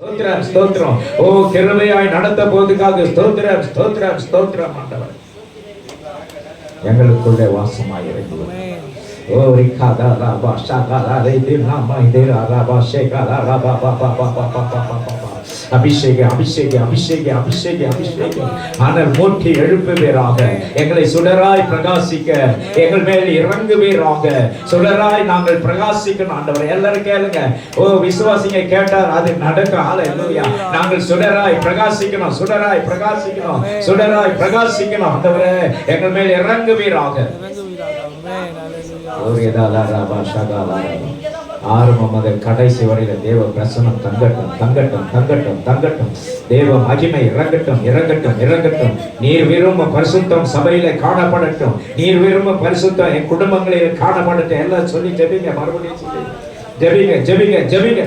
ஸ்தோத்திரம் ஸ்தோத்திரம். ஓ கிருபையாய் நடத்த போதுக்காக ஸ்தோத்திரம் ஸ்தோத்திரம் ஸ்தோத்திரம். ஆண்டவர் எங்களுக்குள்ளே வாசமாயிருக்கிறார். ஓ ரிகாதா ராபா ஷாகாலா ரைதினா மைதேரா ராபா ஷேகாலா ராபா பா பா பா பா பா பா பா. அபிஷேக அபிஷேக அபிஷேக அபிஷேக அபிஷேக ஆனால் மூட்டி எழுப்புவீராக. எங்களை சுடராய் பிரகாசிக்க எங்கள் மேல் இறங்குவீராக. சுடராய் நாங்கள் பிரகாசிக்கணும் ஆண்டவரே. எல்லாரும் கேளுங்க. ஓ விசுவாசிங்க கேட்டார் அது நடக்கும். ஹல்லேலூயா. நாங்கள் சுடராய் பிரகாசிக்கணும், சுடராய் பிரகாசிக்கணும், சுடராய் பிரகாசிக்கணும் ஆண்டவரே. எங்கள் மேல் இறங்குவீராக. ஆரம்பம் முதல் கடைசி வரையில தேவ பிரசனம் தங்கட்டும் தங்கட்டும் தங்கட்டும் தங்கட்டும். தேவ மகிமை இறங்கட்டும் இறங்கட்டும் இறங்கட்டும். நீர் விரும்பும் பரிசுத்தம் சபையில காணப்படட்டும். நீர் விரும்பும் பரிசுத்தம் என் குடும்பங்களில் காணப்படட்டும். எல்லாம் சொல்லி ஜெபிங்க. மறுபடியும் சொல்லி ஜெபிங்க ஜெபிங்க ஜெபிங்க.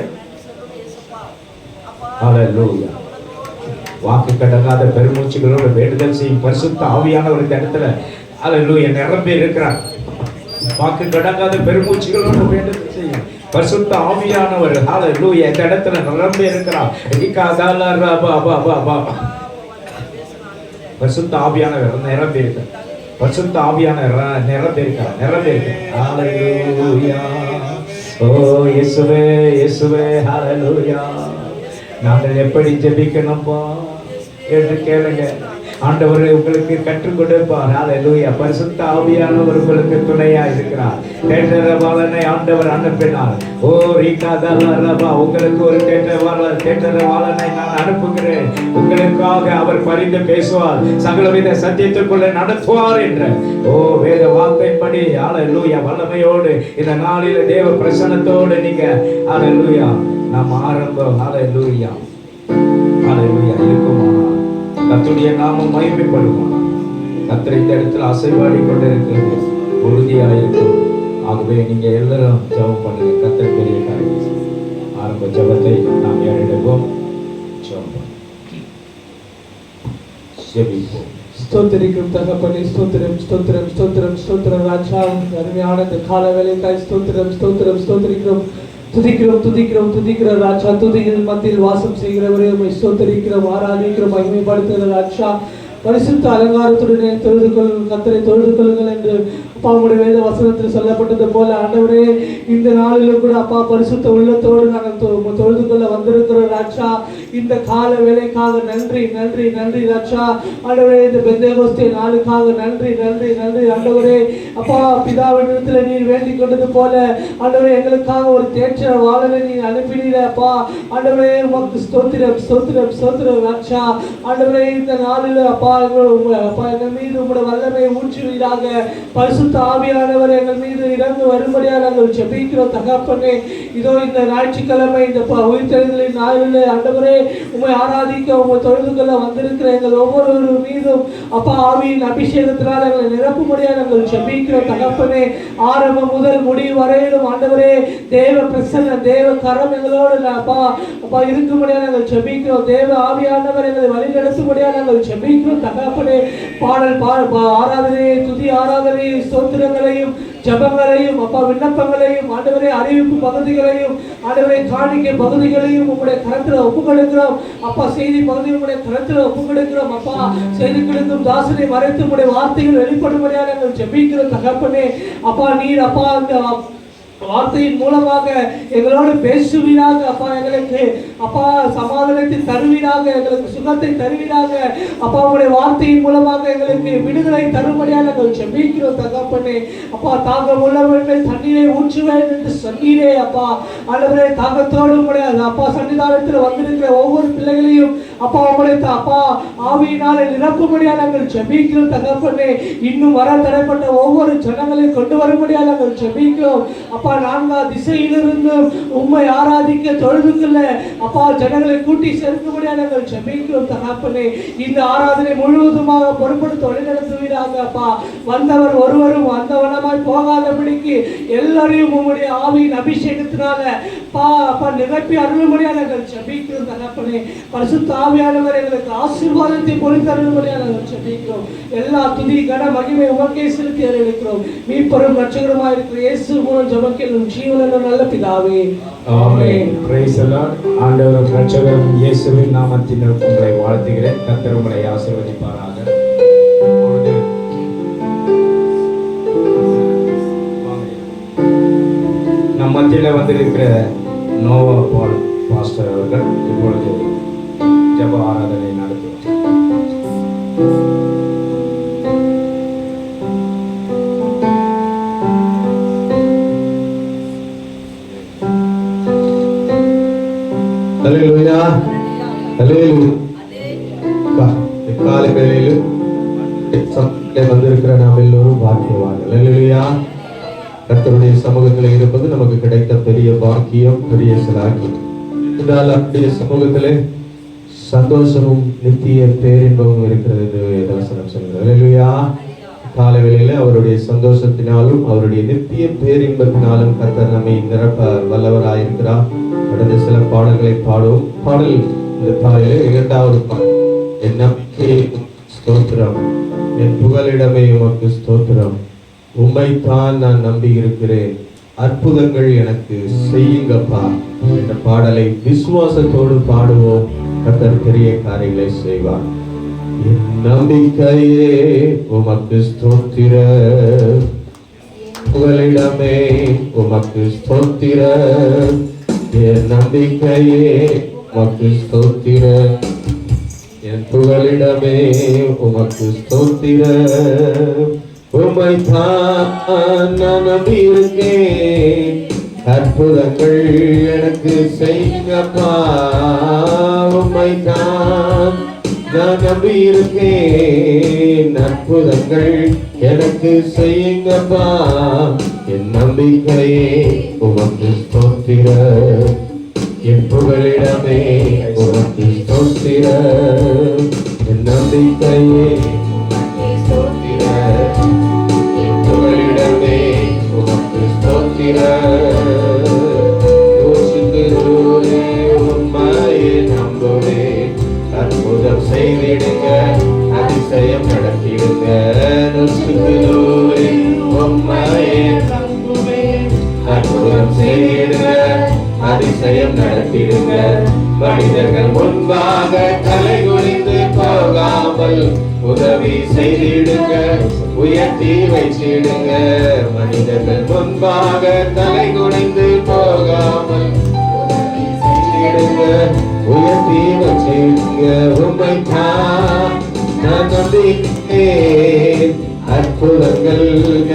ஹல்லேலூயா. வாக்கு கடங்காத பெருமூச்சுகளோடு வேண்டுதல் செய்யும் பரிசுத்த ஆவியானவர் இந்த இடத்துல ஹல்லேலூயா நிரம்பி இருக்கிறார். வாக்கு கடங்காத பெருமூச்சுகளோடு வேண்டுதல் செய்யும் பரிசுத்த ஆவியானவர் ஹல்லேலூயா இந்த இடத்துல நிரம்பி இருக்கிறார். பரிசுத்த ஆவியானவர் நிரம்பி இருக்கிறார். பரிசுத்த ஆவியானவர் நிரம்பி இருக்கிறார் நிரம்பி இருக்கிறார். ஹல்லேலூயா. ஓ இயேசுவே இயேசுவே ஹல்லேலூயா. நாங்கள் எப்படி ஜெபிக்கணும்பா என்று கேளுங்க. ஆண்டவர் உங்களுக்கு கற்றுக் கொடுப்பார். ஹல்லேலூயா. பரிசுத்த ஆவியானவர் உங்களுக்கு துணையா இருக்கிறார். தேற்றரவாளனை ஆண்டவர் அனுப்பினார். ஓ ரீகாதலரபா உங்களுக்கு ஒரு தேற்றரவாளனை நான் அனுப்புகிறேன். உங்களுக்காக அவர் பரிந்து பேசுவார். சகலவித சத்தியத்துக்குள்ளே நடத்துவார் என்ற ஓ வேத வார்த்தைப்படி ஹல்லேலூயா வல்லமையோடு இந்த நாளில தேவ பிரசன்னத்தோடு நீங்க ஹல்லேலூயா நாம் ஆரம்பம் ஹல்லேலூயா ஹல்லேலூயா இருக்குமா. கர்த்தருடைய நாமம் மகிமைப்படுமா. கர்த்தர் இந்த இடத்துல அசைவாடி கொண்டு இருக்கிறது உறுதியாக இருக்கும். ஆகவே நீங்க எல்லாரும் ஜெபம் பண்ணுங்க. கர்த்தர் பெரிய காரியம். ஆரம்ப ஜெபத்தை நாம் ஏறெடுப்போம். ஜெபிப்போம். ஸ்தோத்திரிக்கும் தகப்பனே. ஸ்தோத்திரம் ஸ்தோத்திரம் ஸ்தோத்திரம் ஸ்தோத்திரம் ராஜா. அருமையான இந்த கால வேளைக்காய் ஸ்தோத்திரம் ஸ்தோத்திரம் ஸ்தோத்திரிக்கிறோம். துதிக்கிறோம் துதிக்கிறோம் துதிக்கிறோம் ராஜா. துதிகள் மத்தியில் வாசம் செய்கிறவரே உம்மை ஸ்தோத்திரிக்கிறோம் ஆராதிக்கிறோம் மகிமைப்படுத்துகிற ராஜா. பரிசுத்த அலங்காரத்துடனே தொழுது கொள்ளுங்கள் கர்த்தரை தொழுது கொள்ளுங்கள் என்று அப்பாவுடைய வேத வசனத்தில் சொல்லப்பட்டது போல ஆண்டவரே இந்த நாளிலும் கூட அப்பா பரிசுத்த உள்ளத்தோடு நாங்கள் தொழுது கொள்ள வந்திருக்கிறோம் ராஜா. இந்த கால வேலைக்காக நன்றி நன்றி நன்றி ராஜா. ஆண்டவரே இந்த பெந்தேகோஸ்தே நாளுக்காக நன்றி நன்றி நன்றி ஆண்டவரே. அப்பா பிதாவிடத்தில் நீர் வேண்டிக் கொண்டது போல ஆண்டவரே எங்களுக்காக ஒரு தேற்றரவாளனை நீர் அனுப்பினீர் அப்பா. ஆண்டவரே உமக்கு ஸ்தோத்திரம் ஸ்தோத்திரம் ஸ்தோத்திரம் ராஜா. ஆண்டவரே இந்த நாளில் அப்பா எங்கள் மீது உங்களுடைய வல்லமை ஊற்றுவீராக. பரிசுத்த ஆவியானவர் எங்கள் மீது இறந்து வரும்படியாக நாங்கள் ஜெபிக்கிறோம் தகப்பனே. இதோ இந்த ஞாயிற்றுக்கிழமை இந்த உயிர்த்தெழுதலின் நாளில் ஆண்டவரே உம்மை ஆராதிக்க உம்மை தொழுது கொள்ள வந்திருக்கிற எங்கள் ஒவ்வொரு மீதும் அப்பா ஆவியின் அபிஷேகத்தினால் எங்களை நிரப்பும்படியாக நாங்கள் ஜெபிக்கிறோம் தகப்பனே. ஆரம்பம் முதல் முடிவு வரையிலும் ஆண்டவரே தேவ பிரசன்ன தேவ கரம் எங்களோடு அப்பா அப்பா இருக்கும்படியாக நாங்கள் ஜெபிக்கிறோம். தேவ ஆவியானவர் எங்களை வழிநடத்தும்படியாக நாங்கள் ஜெபிக்கிறோம் தகப்பனே. பாடல் ஆராதனையை துதி ஆராதனையை ஸ்தோத்திரங்களையும் ஜபங்களையும் அப்பா விண்ணப்பங்களையும் ஆண்டவரே அறிவிப்பு பகுதிகளையும் ஆண்டவரே காணிக்கை பகுதிகளையும் உங்களுடைய கரத்தில் ஒப்புக்கொடுக்கிறோம் அப்பா. செய்தி பகுதி உங்களுடைய கரத்தில் ஒப்புக்கொடுக்கிறோம் அப்பா. செய்தி கொடுக்கும் தாசனை மறைத்து உங்களுடைய வார்த்தைகள் வெளிப்படும்படியாக நாங்கள் ஜெபிக்கிறோம் தகப்பனே. அப்பா நீர் அப்பா அந்த வார்த்தையின் மூலமாக எங்களோடு பேசுவீராக அப்பா. எங்களுக்கு அப்பா சமாதானத்தை தருவீராக, எங்களுக்கு சுகத்தை தருவீராக அப்பா. உங்களுடைய வார்த்தையின் மூலமாக எங்களுக்கு விடுதலை தரும்படியாக நாங்கள் ஜெபிக்கிறோம் தகப்பனே. அப்பா தாகம் உள்ளவர்கள் தண்ணீரை ஊற்றுவேன் என்று சொன்னீரே அப்பா. ஆண்டவரே தாகத்தோடு உங்களுடைய அப்பா சன்னிதானத்தில் வந்திருக்கிற ஒவ்வொரு பிள்ளைகளையும் அப்பா உங்களுடைய அப்பா ஆவியினாலே நிரப்பும்படியாக நாங்கள் ஜெபிக்கிறோம் தகப்பனே. இன்னும் வர தடைப்பட்ட ஒவ்வொரு ஜனங்களையும் கொண்டு வரும்படியாக நாங்கள் ஜெபிக்கிறோம் அப்பா. நான்கா திசையிலிருந்து உம்மை ஆராதிக்க தொழுதுக்குள்ள அப்பா ஜனங்களை கூட்டி சேர்க்கும்படியாக நாங்கள் ஜெபிக்கிறோம் தகப்பனே. இந்த ஆராதனை முழுவதுமாக பொறுப்படுத்த வழிநடத்துவீராக அப்பா. வந்தவர் ஒருவரும் வந்தவனமாய் போகாதபடிக்கு எல்லாரையும் உம்முடைய ஆவியின் அபிஷேகத்தினால அப்பா நிரப்பி அருளும்படியாக நாங்கள் ஜெபிக்கிறோம் தகப்பனே. பரிசுத்த ஆவியானவர் எங்களுக்கு ஆசீர்வாதத்தை பொழித்தருளும்படியாக நாங்கள் ஜெபிக்கிறோம். எல்லா துதி கன மகிமை உமக்கே செலுத்தி அருளுகிறோம். மீட்பரும் இரட்சகருமாய் இருக்கிற இயேசு மூலம் ஜெபக்கேளும் ஜீவனுள்ள நல்ல பிதாவே. ஆமென். Praise the Lord. ஆண்டவரும் இரட்சகரும் இயேசுவின் நாமத்தில் உங்களை வாழ்த்துகிறேன். கர்த்தர் உங்களை ஆசீர்வதிப்பாராக. இப்பொழுது நம் மத்தியில் வந்திருக்கிற நோவா பால் பாஸ்டர் அவர்கள் இப்பொழுது ஜெப ஆராதனை நடத்துவார். ஹல்லேலூயா ஹல்லேலூயா. காலை வேளையில் வந்திருக்கிற நாம் எல்லோரும் பாக்கியவான்கள். ஹல்லேலூயா. கர்த்தருடைய சமூகத்தில் இருப்பது நமக்கு கிடைத்த பெரிய பாக்கியம், பெரிய சிலாக்கியம். இதனால் அவருடைய சமூகத்திலே சந்தோஷமும் நித்திய பேரின்பமும் இருக்கிறது என்று வேதவசனம் சொல்கிறது. ஹல்லேலூயா. காலை வேளையில அவருடைய சந்தோஷத்தினாலும் அவருடைய நித்திய பேரின்பத்தினாலும் கர்த்தர் நம்மை நிரப்ப வல்லவராயிருக்கிறார். அடுத்த சில பாடல்களை பாடுவோம். பாடல் இந்த தாயிலே இரண்டாவது பாடல். என் நம்பிக்கை ஸ்தோத்திரம், என் புகலிடமே உமக்கு ஸ்தோத்திரம், உம்மைத்தான் நான் நம்பி இருக்கிறேன், அற்புதங்கள் எனக்கு செய்யுங்கப்பா என்ற பாடலை விசுவாசத்தோடு பாடுவோம். கர்த்தர் பெரிய காரியங்களை செய்வார். என் நம்பிக்கையே உமக்கு ஸ்தோத்திரம், புகலிடமே உமக்கு ஸ்தோத்திரம், என் நம்பிக்கையே உமக்கு ஸ்தோத்திரம், என் புகலிடமே உமக்கு ஸ்தோத்திரம், உம்மைத்தான் நான் நம்பியிருக்கேன், அற்புதங்கள் எனக்கு செய்யுங்கப்பா, உம்மைத்தான் நான் நம்பியிருக்கேன், அற்புதங்கள் எனக்கு செய்யுங்கப்பா, என் நம்பிக்கையே உமக்கு ஸ்தோத்திரம், என் புகலிடமே உமக்கு ஸ்தோத்திரம், என் நம்பிக்கையே உமக்கு ஸ்தோத்திரம், என் புகலிடமே உமக்கு ஸ்தோத்திரம், யோசிக்கிறோரே உம்மையே நம்புவேன், அற்புதம் செய்திடுங்க, அதிசயம் நடத்திடுங்க, யோசிக்கிறோரே உம்மையே நம்புவேன், அற்புதம் செய்திடுங்க, அதிசயம் நடத்திடுங்க, மனிதர்கள் முன்பாக தலை குனிந்து போகாமல் உதவி செய்திடுங்க, உயர்த்தி வைத்திடுங்க, மனிதர்கள் முன்பாக தலை குனிந்து போகாமல் உதவி செய்திடுங்க, உயர்த்தி வைத்திடுங்க, உம்மைத்தான் நான் நம்பியிருக்கேன், அற்புதங்கள்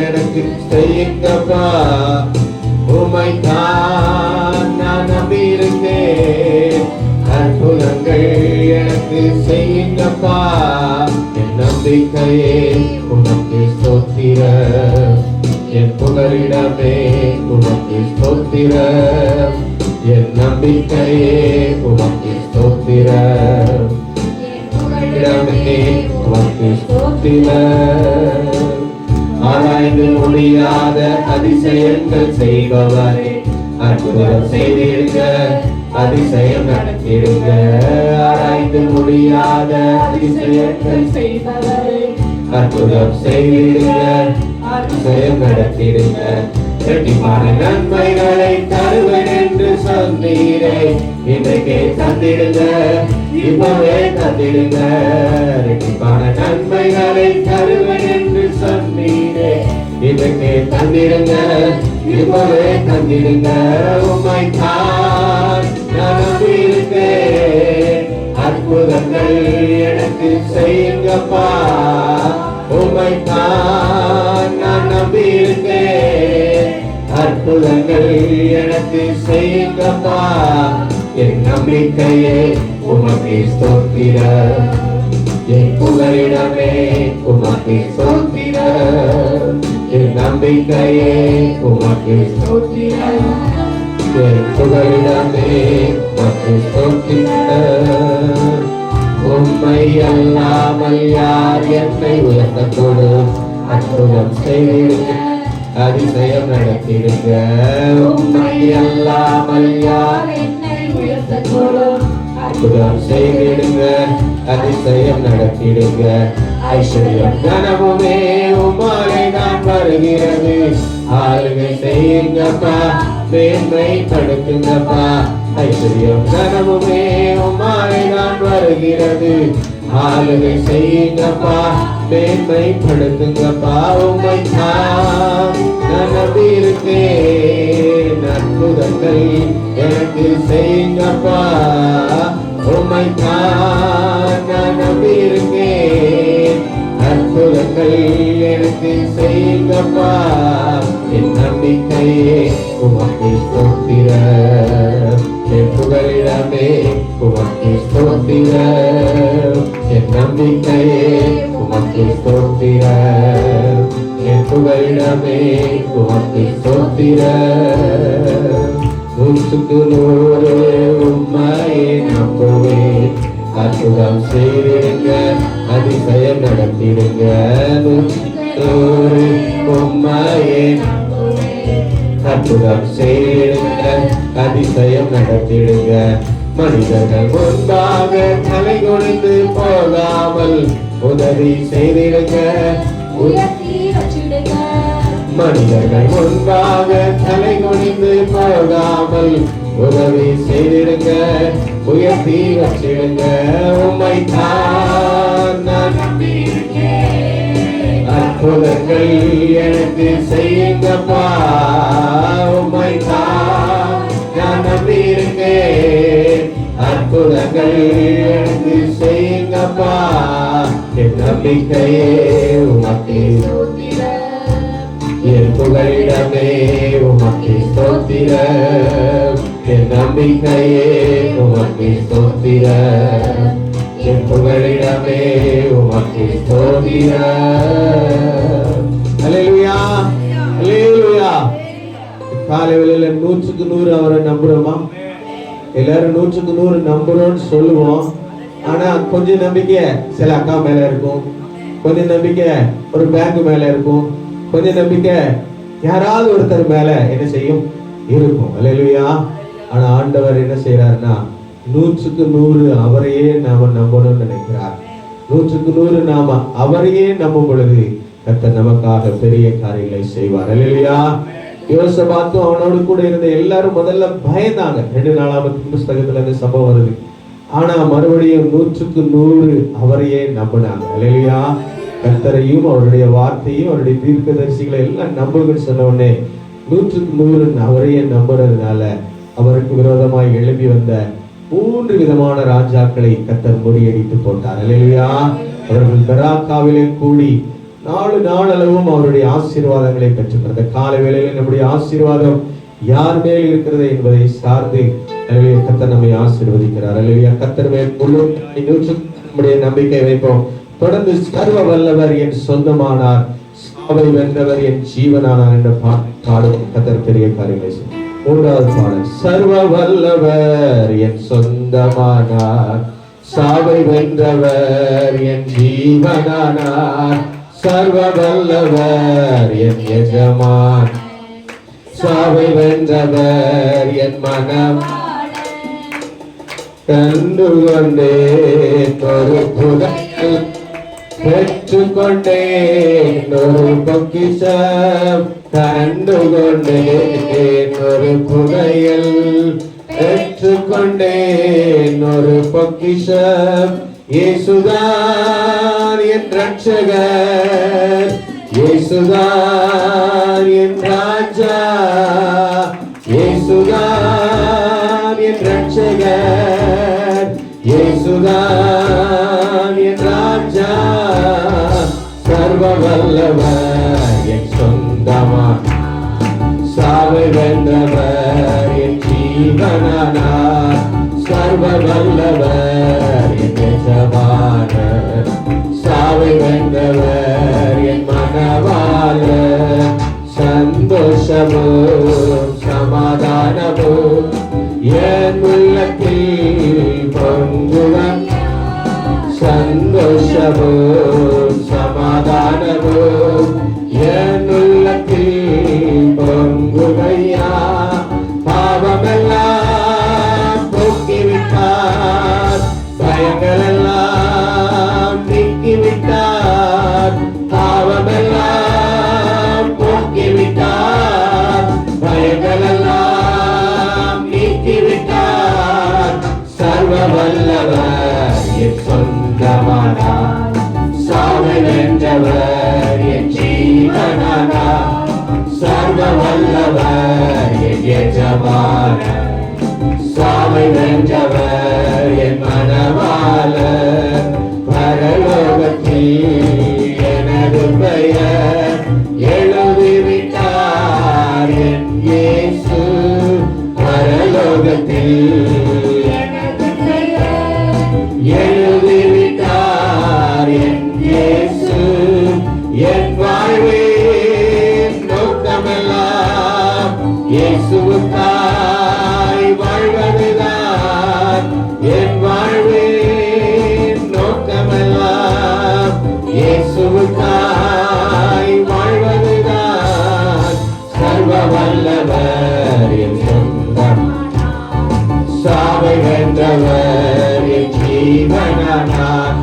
எனக்கு செய்யுங்கப்பா, உம்மைத்தான் நான் நம்பியிருக்கேன், அற்புதங்கள் எனக்கு செய்யுங்கப்பா, என் நம்பிக்கையே உமக்கு ஸ்தோத்திரம், என் புகலிடமே உமக்கு ஸ்தோத்திரம், என் நம்பிக்கையே உமக்கு ஸ்தோத்திரம், என் புகலிடமே உமக்கு ஸ்தோத்திரம், ஆராய்ந்து முடியாத அதிசயங்கள் செய்பவரே, அற்புதம் செய்திடுங்க, அதிசயம் நடத்திடுங்க, ஆராய்ந்து முடியாத அதிசயங்கள் செய்பவரே, அற்புதம் செய்திடுங்க, அதிசயம் நடத்திடுங்க, இரட்டிப்பான நன்மைகளை தருவேன் என்று சொன்னீரே, இன்றைக்கே தந்திடுங்க, இப்பவே தந்திடுங்க, இரட்டிப்பான நன்மைகளை தருவேன் என்று சொன்னீரே, இன்றைக்கே தந்திடுங்க, இப்பவே தந்திடுங்க, உம்மைத்தான் நான் நம்பியிருக்கேன், அற்புதங்கள் எனக்கு செய்யுங்கப்பா, உம்மைத்தான் நான் நம்பியிருக்கேன், அற்புதங்கள் எனக்கு செய்யுங்கப்பா, என் நம்பிக்கையே உமக்கு ஸ்தோத்திரம், என் புகலிடமே உமக்கு ஸ்தோத்திரம், என் நம்பிக்கையே உமக்கு ஸ்தோத்திரம், என் புகலிடமே உமக்கு ஸ்தோத்திரம், உம்மை அல்லாமல் யார் என்னை உயர்த்தக்கூடும், அற்புதம் செய்திடுங்க, அதிசயம் நடத்திடுங்க, உம்மை அல்லாமல் யார் என்னை உயர்த்தக்கூடும், அற்புதம் செய்திடுங்க, அதிசயம் நடத்திடுங்க. ஐஸ்வர்யம் கனவுமே உம்மாலே தான் வருகிறது. ஆளுகை செய்யுங்கப்பா, மேன்மைப்படுத்துங்கப்பா. ஐஸ்வர்யம் கனவுமே உம்மாலே தான் வருகிறது. ஆளுகை செய்யுங்கப்பா, மேன்மைப்படுத்துங்கப்பா. உம்மை நான் நம்பியிருக்கேன், அற்புதங்கள் எனக்கு செய்யுங்கப்பா. உம்மை நான் நம்பியிருக்கேன், அற்புதங்கள் எனக்கு செய்யுங்கப்பா. என் நம்பிக்கையே உமக்கு ஸ்தோத்திரம், என் புகலிடமே உமக்கு ஸ்தோத்திரம். என் நம்பிக்கையே உமக்கு ஸ்தோத்திரம், என் புகலிடமே உமக்கு ஸ்தோத்திரம். 100க்கு 100 உம்மையே நம்புவேன், அற்புதம் செய்திடுங்க, அதிசயம் நடத்திடுங்க. 100 உம்மையே அற்புதம் செய்திடுங்க, அதிசயம் நடத்திடுங்க. மனிதர்கள் முன்பாக தலை குனிந்து போகாமல் உதவி செய்திடுங்க. மனிதர்கள் முன்பாக தலை குனிந்து போகாமல் உதவி செய்திடுங்க, உயர்த்தி வச்சிடுங்க. உம்மை தான் நான் நம்பியிருக்கேன், அற்புதங்கள் எனக்கு செய்யுங்கப்பா. உம்மை தான் நான் நம்பியிருக்கேன், அற்புதங்கள் எனக்கு செய்யுங்கப்பா. என் நம்பிக்கையே உமக்கு, என் புகலிடமே உமக்கு ஸ்தோத்திரம். என் நம்பிக்கையே உமக்கு ஸ்தோத்திரம், என் புகலிடமே உமக்கு ஸ்தோத்திரம். அல்லேலூயா, அல்லேலூயா. காலை வேளையில 100க்கு 100 அவரை நம்புறோமா? எல்லாரும் 100க்கு 100 நம்புறோம்னு சொல்லுவோம். ஆனா கொஞ்சம் நம்பிக்கை சில அக்கா மேல இருக்கும், கொஞ்சம் நம்பிக்கை ஒரு பேங்க் மேல இருக்கும், கொஞ்சம் நம்பிக்கை யாராவது ஒருத்தர் மேல என்ன செய்யும் இருக்கும். அல்லேலூயா. ஆனா ஆண்டவர் என்ன செய்யறாருன்னா 100க்கு 100 அவரையே நாம நம்பணும்னு நினைக்கிறார். 100க்கு 100 நாம அவரையே நம்பும் பொழுது கர்த்தர் நமக்காக பெரிய காரியங்களை செய்வார். அல்லேலூயா. யோசபாத்தும் அவனோடு கூட இருந்த எல்லாரும் முதல்ல பயந்தாங்க. 2 நாளாகமத்தின் புஸ்தகத்துல இந்த சம்பவம் வருது. ஆனா மறுபடியும் 100க்கு 100 அவரையே நம்பினாங்க. அல்லேலூயா. கர்த்தரையும் அவருடைய வார்த்தையும் அவருடைய தீர்க்கதரிசிகளை எல்லாம் நம்புங்கன்னு சொன்ன உடனே 100க்கு 100 அவரையே நம்புறதுனால அவருக்கு விரோதமாய் எழுப்பி வந்த 3 விதமான ராஜாக்களை கர்த்தர் முறியடித்து போட்டார். அல்லேலூயா. அவர்கள் பெராக்காவிலே கூடி 4 நாளளவும் அவருடைய ஆசீர்வாதங்களை பெற்றுக்கிறது. காலை வேளையில் நம்முடைய ஆசீர்வாதம் யார் மேல் இருக்கிறது என்பதை சார்ந்து கர்த்தர் நம்மை ஆசீர்வதிக்கிறார். அல்லேலூயா. கர்த்தர் மேல் முழு நம்முடைய நம்பிக்கை வைப்போம். தொடர்ந்து சர்வ வல்லவர் என் சொந்தமானார், சாவை வென்றவர் என் ஜீவனானார் என்ற பாடும் கர்த்தர் பெரிய காரியங்களை செய்யும். 3வது பாடல். சர்வ வல்லவர் என் சொந்தமானார், சாவை வென்றவர் என் ஜீவனானார். சர்வ வல்லவர் என் எஜமான், சாவை வென்றவர் என் மனம். கண்டு கொண்டேன் ஒரு புதையல், பெற்றுக்கொண்டேன் ஒரு பொக்கிஷம். கண்டு கொண்டேன் ஒரு புதையல், பெற்றுக்கொண்டேன் ஒரு பொக்கிஷம். இயேசுதான் என் ரட்சகர், இயேசுதான் என் ராஜா, இயேசுதான் என் ரட்சகர், இயேசுதான் என் ராஜா. சர்வ வல்லவர் என் சொந்தமான், சாவை வென்றவர் என் ஜீவனானார். சர்வ வல்லவர் என் எஜமானர், சாவை வென்றவர் என் மனவாளர். சந்தோஷமும் சமாதானமும் என் உள்ளத்தில் பொங்குவன். சந்தோஷமும் சமாதானமும் என் உள்ளத்தில் பொங்குவையா. பாவமெல்லாம் போக்கிவிட்டார், பரலோகத்தில் எனது பெயர் எழுதிவிட்டார் என் இயேசு. பரலோகத்தில் எழுதிவிட்டார் என் இயேசு. என் வாழ்வின் நோக்கமெல்லாம் இயேசுவுக்காய் வாழ்வதுதான். என் வாழ்வின் நோக்கமெல்லாம் இயேசுவுக்காய் வாழ்வதுதான். சர்வ வல்லவர் என் சொந்தம், சாவை வென்றவர் என் ஜீவனானார்.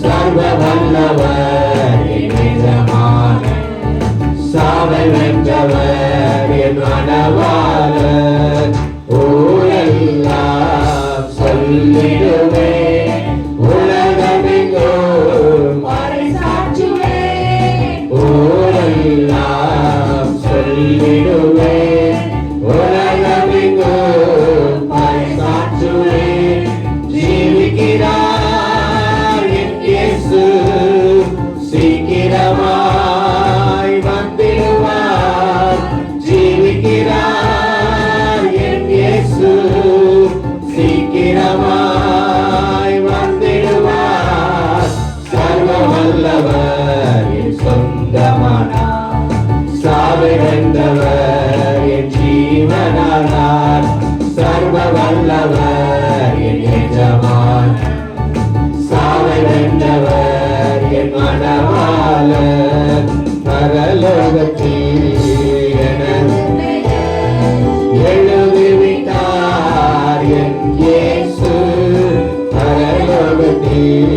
சர்வ வல்லவர் என் எஜமான, சாவை வென்றவர் என் மணவாளர். ஊரெல்லாம் சொல்லிடுவேன், உலகமெங்கும் ஊரெல்லாம் சொல்லிடுவேன், உலகமெங்கும் பறைசாற்றுவேன். ஜீவிக்கிறார் என் இயேசு, சீக்கிரமாய் வந்திடுவார். ஜீவிக்கிறார் என் இயேசு, சீக்கிரமாய் வந்திடுவார். சர்வ வல்லவர் என் சொந்தமானார், சாவை வென்றவர் என் ஜீவனானார். சர்வ வல்லவர் என் எஜமான், சாவை வென்றவர் என் மணவாளர். பரலோகத்தில் எனது எழுதிவிட்டார் என் இயேசு. பரலோகத்தில்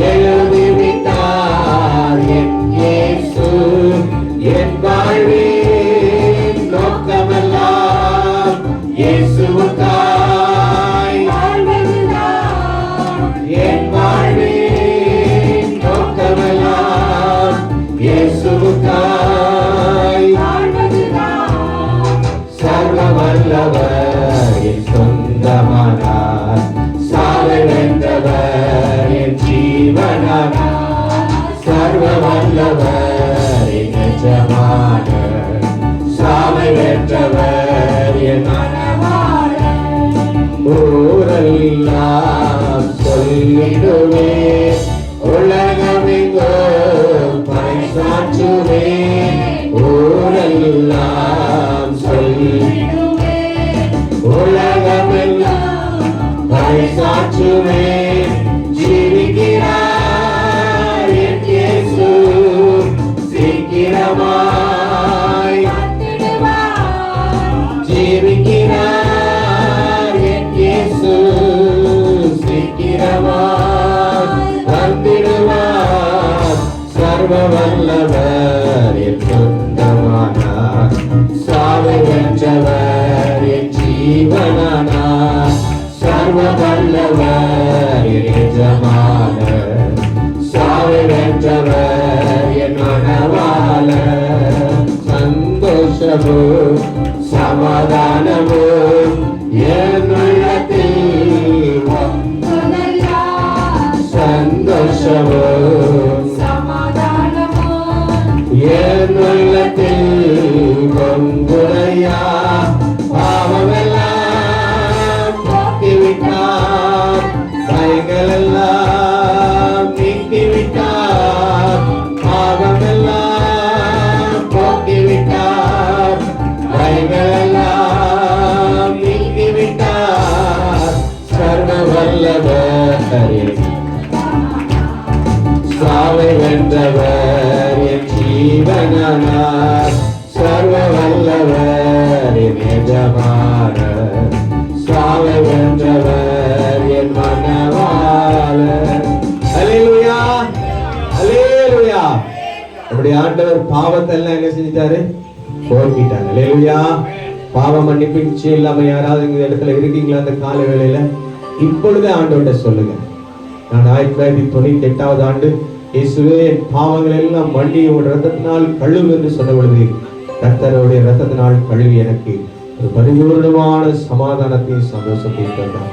எழுதிவிட்டார் என் இயேசு. என் வாழ்வின் நோக்கமெல்லாம் இயேசுவுக்காய் வாழ்வதுதான். என் வாழ்வின் நோக்கமெல்லாம் இயேசுவுக்காய் வாழ்வதுதான். சர்வ வல்லவர் என் சொந்தமானார், சாவை வென்றவர் என் ஜீவனானார். சர்வ வல்லவர் என் எஜமானர், சாவை வென்றவர் என் மணவாளர். ஊரெல்லாம் சொல்லிடுவேன், உலகமெங்கும் பறைசாற்றுவேன். ஊரெல்லாம் சொல்லிடுவேன், உலகமெல்லாம் பறைசாற்றுவேன். ஜீவிக்கிறார் என் இயேசு, சீக்கிரமாய் ஜீவிக்கிறார் என் இயேசு, சீக்கிரமாய் வந்திடுவார். சர்வ வல்லவர் என் சொந்தமானார், சாவை வென்றவர் என் ஜீவனானார். சர்வ வல்லவர் என் எஜமானர், சாவை வென்றவர் என் மணவாளர். சந்தோஷமும் சமாதானமும் என் உள்ளத்தில், சந்தோஷமும் என் உள்ளத்தில் பொங்குறையா. பாவமெல்லாம் போக்கிவிட்டார், கைகளெல்லாம் நீக்கிவிட்டார். பாவமெல்லாம் போக்கிவிட்டார், கைகளெல்லாம் நீக்கிவிட்டார். சர்வ வல்லவர் சாவை வென்றவர் என் ஜீவனானார். சர்வ வல்லவர் என் எஜமானர், சாவை வென்றவர் என் மணவாளர். அல்லேலூயா, அல்லேலூயா. நம்முடைய ஆண்டவர் பாவத்தை எல்லாம் என்ன செஞ்சிட்டாரு? போக்கிட்டார். அல்லேலூயா. பாவ மன்னிப்பு நிச்சயம் இல்லாம யாராவது இந்த இடத்துல இருக்கீங்களா? அந்த கால வேளையில இப்பொழுதே ஆண்டவர்கிட்ட சொல்லுங்க, நான் 1998 ஆண்டு இயேசுவே என் பாவங்கள் எல்லாம் மன்னி உன் ரத்தத்தினால் கழுவு என்று சொன்ன பொழுது கர்த்தருடைய ரத்தத்தினால் கழுவி எனக்கு ஒரு பரிபூர்ணமான சமாதானத்தையும் சந்தோஷத்தையும் தந்தார்.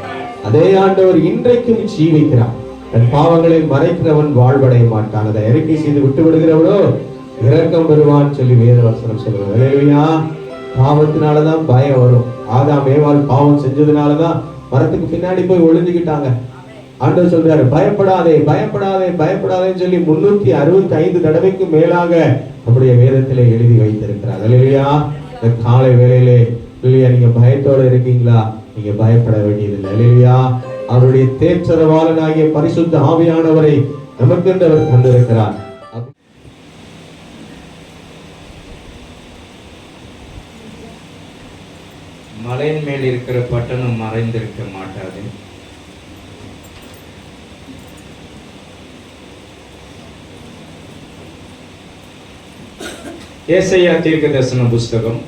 அதே ஆண்டவர் இன்றைக்கும் ஜீவிக்கிறார். தன் பாவங்களை மறைக்கிறவன் வாழ்வடைய மாட்டான், அதை அறிக்கை செய்து விட்டு விடுகிறவனோ இரக்கம் பெறுவான் சொல்லி வேத வசனம் சொல்லுவாங்க. அல்லேலூயா. பாவத்தினாலதான் பயம் வரும். ஆதாம் ஏவாள் பாவம் செஞ்சதுனாலதான் மரத்துக்கு பின்னாடி போய் ஒளிஞ்சுக்கிட்டாங்க. ஆண்டவர் சொல்றாரு, பயப்படாதே பயப்படாதே பயப்படாதேன்னு சொல்லி 365 தடவைக்கு மேலாக நம்முடைய வேதத்திலே எழுதி வைத்திருக்கிறார். அல்லேலூயா. இந்த காலை வேளையிலே இல்லையா, நீங்க பயத்தோட இருக்கீங்களா? நீங்க பயப்பட வேண்டியதில்லை. அல்லேலூயா. அவருடைய தேற்றரவாளனாகிய பரிசுத்த ஆவியானவரை நமக்கென்று அவர் தந்திருக்கிறார். மலையின் மேல் இருக்கிற பட்டணம் மறைந்திருக்க மாட்டாது. ஏசாயா தீர்க்கதரிசன புஸ்தகம்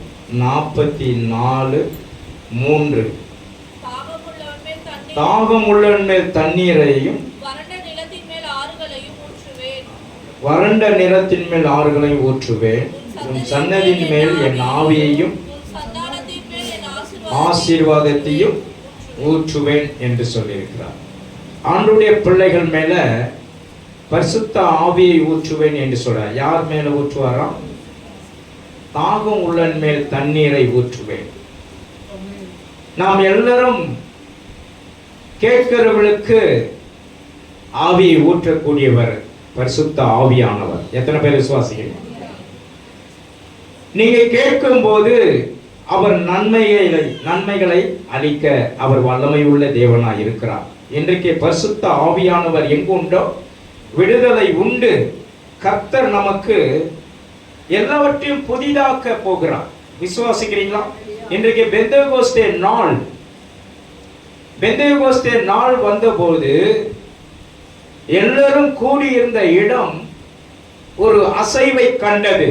44:3. தாகம் உள்ளவன் மேல் தண்ணீரையும் வறண்ட நிலத்தின் மேல் ஆறுகளையும் ஊற்றுவேன். உன் சன்னதியின் மேல் என் ஆவியையும் ஆசீர்வாதத்தையும் ஊற்றுவேன் என்று சொல்லியிருக்கிறார். ஆண்டுடைய பிள்ளைகள் மேல பரிசுத்த ஆவியை ஊற்றுவேன் என்று சொல்றார். யார் மேல ஊற்றுவாராம்? தாகம் உள்ளன் மேல் தண்ணீரை ஊற்றுவேன். நாம் எல்லாரும் கேட்கிறவர்களுக்கு ஆவியை ஊற்றக்கூடியவர் பரிசுத்த ஆவியானவர். எத்தனை பேர் விசுவாசிக்கிறீங்க? நீங்க கேட்கும் போது அவர் நன்மைகளை அளிக்க அவர் வல்லமை உள்ள தேவனாய் இருக்கிறார். இன்றைக்கு பரிசுத்த ஆவியானவர் எங்குண்டோ விடுதலை உண்டு. கர்த்தர் நமக்கு எல்லாவற்றையும் புதிதாக்க போகிறார். விசுவாசிக்கிறீங்களா? இன்றைக்கு பெந்தேகோஸ்தே நாள் வந்தபோது எல்லாரும் கூடியிருந்த இடம் ஒரு அசைவை கண்டது.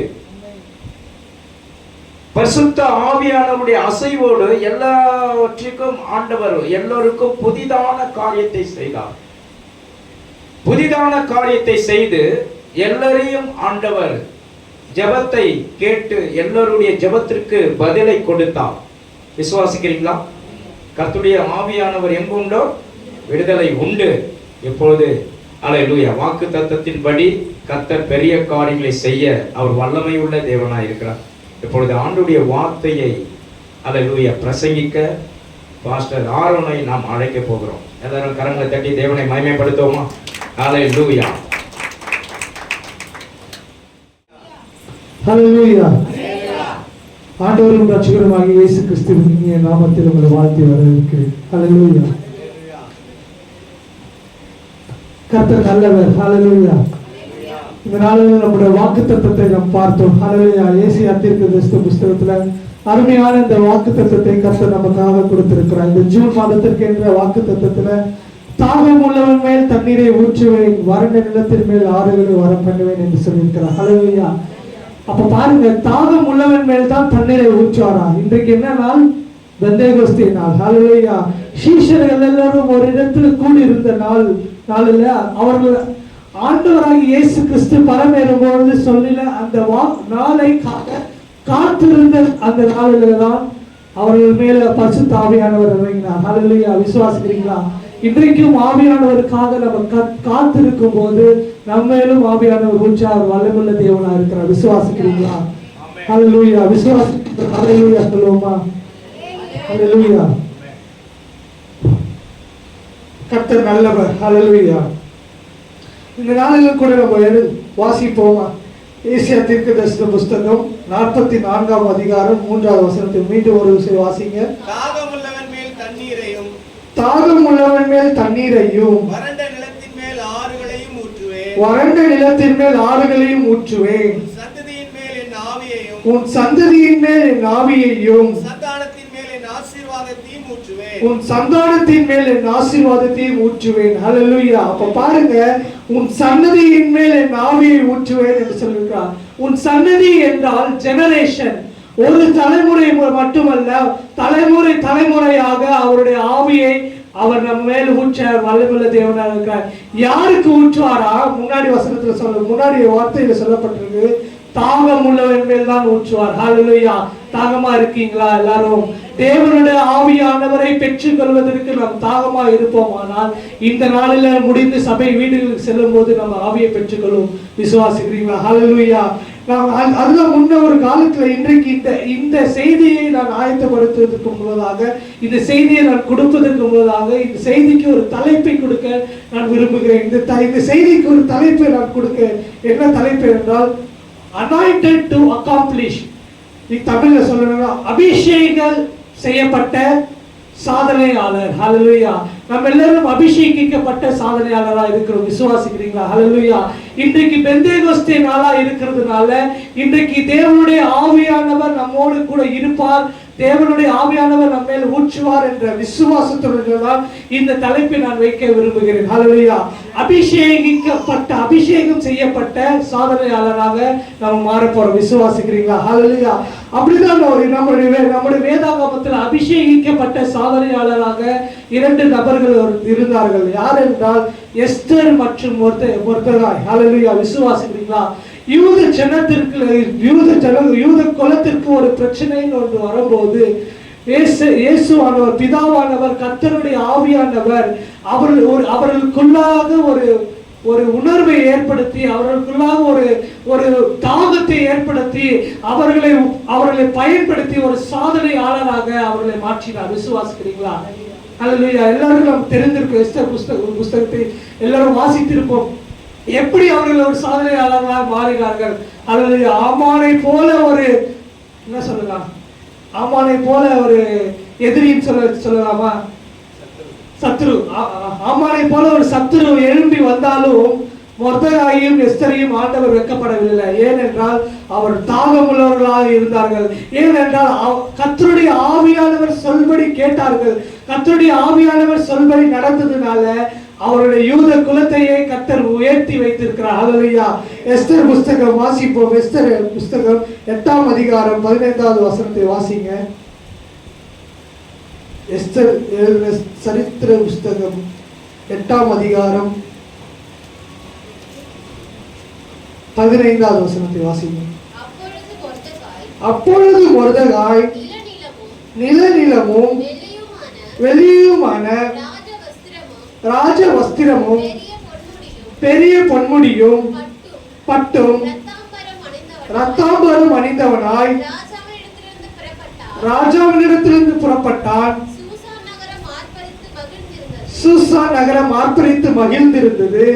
பரிசுத்த ஆவியானவருடைய அசைவோடு எல்லாவற்றிற்கும் ஆண்டவர் எல்லோருக்கும் புதிதான காரியத்தை செய்தார். புதிதான காரியத்தை செய்து எல்லாரையும் ஆண்டவர் ஜெபத்தை கேட்டு எல்லோருடைய ஜெபத்திற்கு பதிலை கொடுத்தார். விசுவாசிக்கிறீங்களா? கர்த்தருடைய ஆவியானவர் எங்கு உண்டோ விடுதலை உண்டு. இப்பொழுது அல்லேலூயா, வாக்கு தத்தத்தின்படி கர்த்தர் பெரிய காரியங்களை செய்ய அவர் வல்லமை உள்ள தேவனாய் இருக்கிறார். இப்பொழுது ஆண்டுடைய வார்த்தையை அல்லேலூயா பிரசங்கிக்க பாஸ்டர் ஆரோனை நாம் அழைக்க போகிறோம். எல்லாரும் கரங்களை தட்டி தேவனை மகிமைப்படுத்துவோமா? அல்லேலூயா. ஹல்லேலூயா. ஆண்டவரும் ரட்சகருமாகிய இயேசு கிறிஸ்துவின் இனிய நாமத்தில் உங்களை வாழ்த்தி வரவேற்கிறேன். ஹல்லேலூயா. கர்த்தர் நல்லவர். ஹல்லேலூயா. இந்த நாளில் நம்முடைய வாக்குத்தத்தத்தை நாம் பார்த்தோம். ஹல்லேலூயா. ஏசாயா தீர்க்கதரிசன புஸ்தகத்துல அருமையான இந்த வாக்குத்தத்தத்தை கர்த்தர் நமக்காக கொடுத்திருக்கிறார். இந்த ஜூன் மாதத்திற்கு என்ற வாக்குத்தத்தத்துல தாகம் உள்ளவன் மேல் தண்ணீரை ஊற்றுவேன், வறண்ட நிலத்தின் மேல் ஆறுகளை வர பண்ணுவேன் என்று சொல்லியிருக்கிறார். ஹல்லேலூயா. அப்ப பாருங்க, தாகம் உள்ளவன் மேல் தான் தண்ணீரை ஊற்றுவாரா? இன்றைக்கு என்ன நாள்? பெந்தேகோஸ்தே நாள். ஹல்லேலூயா. சீஷர்கள் எல்லாரும் ஒரு இடத்துல கூடி இருந்த நாளில் அவர்கள் ஆண்டவராகிய இயேசு கிறிஸ்து பரமேறும்போது சொல்லில அந்த நாளை காத்திருந்த அந்த நாளில தான் அவர்கள் மேல பரிசுத்த ஆவியானவர் இறங்கினார். ஹல்லேலூயா. விசுவாசிக்கிறீங்களா? இன்றைக்கும் ஆவியானவருக்காக நம்ம காத்திருக்கும் போது நம்ம மேலும் ஆவியானவர் ஊற்றார் வல்லமுள்ள தேவனா இருக்கிறார். விசுவாசிக்கிறீங்களா? ஹல்லேலூயா. விசுவாசிக்கிறீங்களா? ஹல்லேலூயா சொல்லுவோமா? ஹல்லேலூயா. கர்த்தர் நல்லவர். ஹல்லேலூயா. இந்த நாளில் கூட நம்ம வாசிப்போமா? ஏசாயா தீர்க்கதரிசன புஸ்தகம் 44ஆம் அதிகாரம் 3வது வசனத்தை மீண்டும் ஒரு விஷயம் வாசிங்க. தாகம் உள்ளவன் மேல் தண்ணீரையும் வறண்ட நிலத்தின் மேல் ஆறுகளையும் ஊற்றுவேன். உன் சந்ததியின் மேல் என் ஆவியையும் உன் சந்தானத்தின் மேல் என் ஆசீர்வாதத்தையும் ஊற்றுவேன். ஹல்லேலூயா. அப்ப பாருங்க, உன் சந்ததியின் மேல் என் ஆவியை ஊற்றுவேன் என்று சொல்லுகிறார். உன் சந்ததி என்றால் ஜெனரேஷன். ஒரு தலைமுறை மட்டுமல்ல, தலைமுறையாக அவருடைய ஆவியை அவர் நம்ம மேல் ஊற்ற வல்லமுள்ள தேவனாக இருக்கிறார். யாருக்கு ஊற்றுவாரா? முன்னாடி வசனத்துல முன்னாடி வார்த்தையில சொல்லப்பட்டிருக்கு, தாகம் உள்ளவன் மேல் தான் ஊற்றுவார். ஹalleluya. தாகமா இருக்கீங்களா? எல்லாரும் தேவனுடைய ஆவியானவரை பெற்றுக் கொள்வதற்கு நாம் தாகமா இருப்போமானால் இந்த நாளில முடிந்து சபை வீடுகளுக்கு செல்லும் போது நம்ம ஆவியை பெற்றுக்கொள்வோம். விசுவாசிக்கிறீங்களா? ஹalleluya. அதுதான் முன்ன ஒரு காலத்துல இன்றைக்கு இந்த செய்தியை நான் ஆயத்தப்படுத்துவதற்கு முன்னதாக, இந்த செய்தியை நான் கொடுப்பதற்கு முன்னதாக, இந்த செய்திக்கு ஒரு தலைப்பை கொடுக்க நான் விரும்புகிறேன். இந்த செய்திக்கு ஒரு தலைப்பை நான் கொடுக்க, என்ன தலைப்பு என்றால் anointed to accomplish. தமிழ்ல சொல்லணும்னா அபிஷேகம் செய்யப்பட்ட சாதனையாளர். ஹalleluya. நம்ம எல்லாரும் அபிஷேகிக்கப்பட்ட சாதனையாளரா இருக்கிறோம். விசுவாசிக்கிறீங்களா? ஹalleluya. இன்றைக்கு பெந்தேகோஸ்தே நாளா இருக்கிறதுனால இன்றைக்கு தேவனுடைய ஆவியானவர் நம்மோடு கூட இருப்பார், தேவனுடைய ஆவியானவர் நம்ம மேல் ஊற்றுவார் என்ற விசுவாசத்துடன் தான் இந்த தலைப்பை நான் வைக்க விரும்புகிறேன். ஹalleluya. அபிஷேகம் செய்யப்பட்ட சாதனையாளராக நாம் மாற போறோம். விசுவாசிக்கிறீங்களா? ஹalleluya. அப்படிதான் நம்முடைய வேதாகமத்தில் அபிஷேகிக்கப்பட்ட சாதனையாளராக 2 நபர்கள் இருந்தார்கள். யார் என்றால் எஸ்தர் மற்றும் மொர்தெகாய். ஹalleluya. விசுவாசிக்கிறீங்களா? யூத குலத்திற்கு ஒரு பிரச்சனைன்னு ஒன்று வரும்போது இயேசுவானவர், பிதாவானவர், கர்த்தருடைய ஆவியானவர் அவர்களுக்குள்ளாக ஒரு உணர்வை ஏற்படுத்தி, அவர்களுக்குள்ளாக ஒரு தாகத்தை ஏற்படுத்தி அவர்களை பயன்படுத்தி ஒரு சாதனையாளராக அவர்களை மாற்றினார். விசுவாசிக்கிறீங்களா? ஹalleluya. எல்லாரும் நமக்கு தெரிந்திருக்கும். எஸ்தர் புஸ்தகத்தை எல்லாரும் வாசித்திருப்போம். எப்படி அவர்கள் ஒரு சாதனையாளர்களாக மாறினார்கள். அல்லது ஆமானை போல ஒரு என்ன சொல்லலாம், ஆமானை போல ஒரு எதிரின்னு சொல்லலாமா, சத்ரு. ஆமானை போல ஒரு சத்ரு எழும்பி வந்தாலும் மொர்தெகாயையும் எஸ்தரையும் ஆண்டவர் வெட்கப்படவில்லை. ஏனென்றால் அவர் தாகமுள்ளவர்களாக இருந்தார்கள். ஏனென்றால் கர்த்தருடைய ஆவியானவர் சொல்படி கேட்டார்கள். கர்த்தருடைய ஆவியானவர் சொல்படி நடந்ததுனால அவருடைய யூத குலத்தையே கர்த்தர் உயர்த்தி வைத்திருக்கிறார். ஹalleluya. எஸ்தர் புஸ்தகம் வாசிப்போம். எஸ்தர் புஸ்தகம் 8ஆம் அதிகாரம் 15வது வசனத்தை வாசிங்க. எஸ்தர் சரித்திர புஸ்தகம் 8ஆம் அதிகாரம் 15வது வசனத்தை வாசிங்க. அப்பொழுது மொர்தெகாய் நிலநிலமும் வெளியுமான ராஜ வஸ்திரமும் பெரிய பொன்முடியும் பட்டும் ரத்தாம்பரம் அணிந்தவனாய் ராஜாவினிடத்திலிருந்து புறப்பட்டான். சூசான் நகரம் ஆர்ப்பரித்து மகிழ்ந்திருந்தது.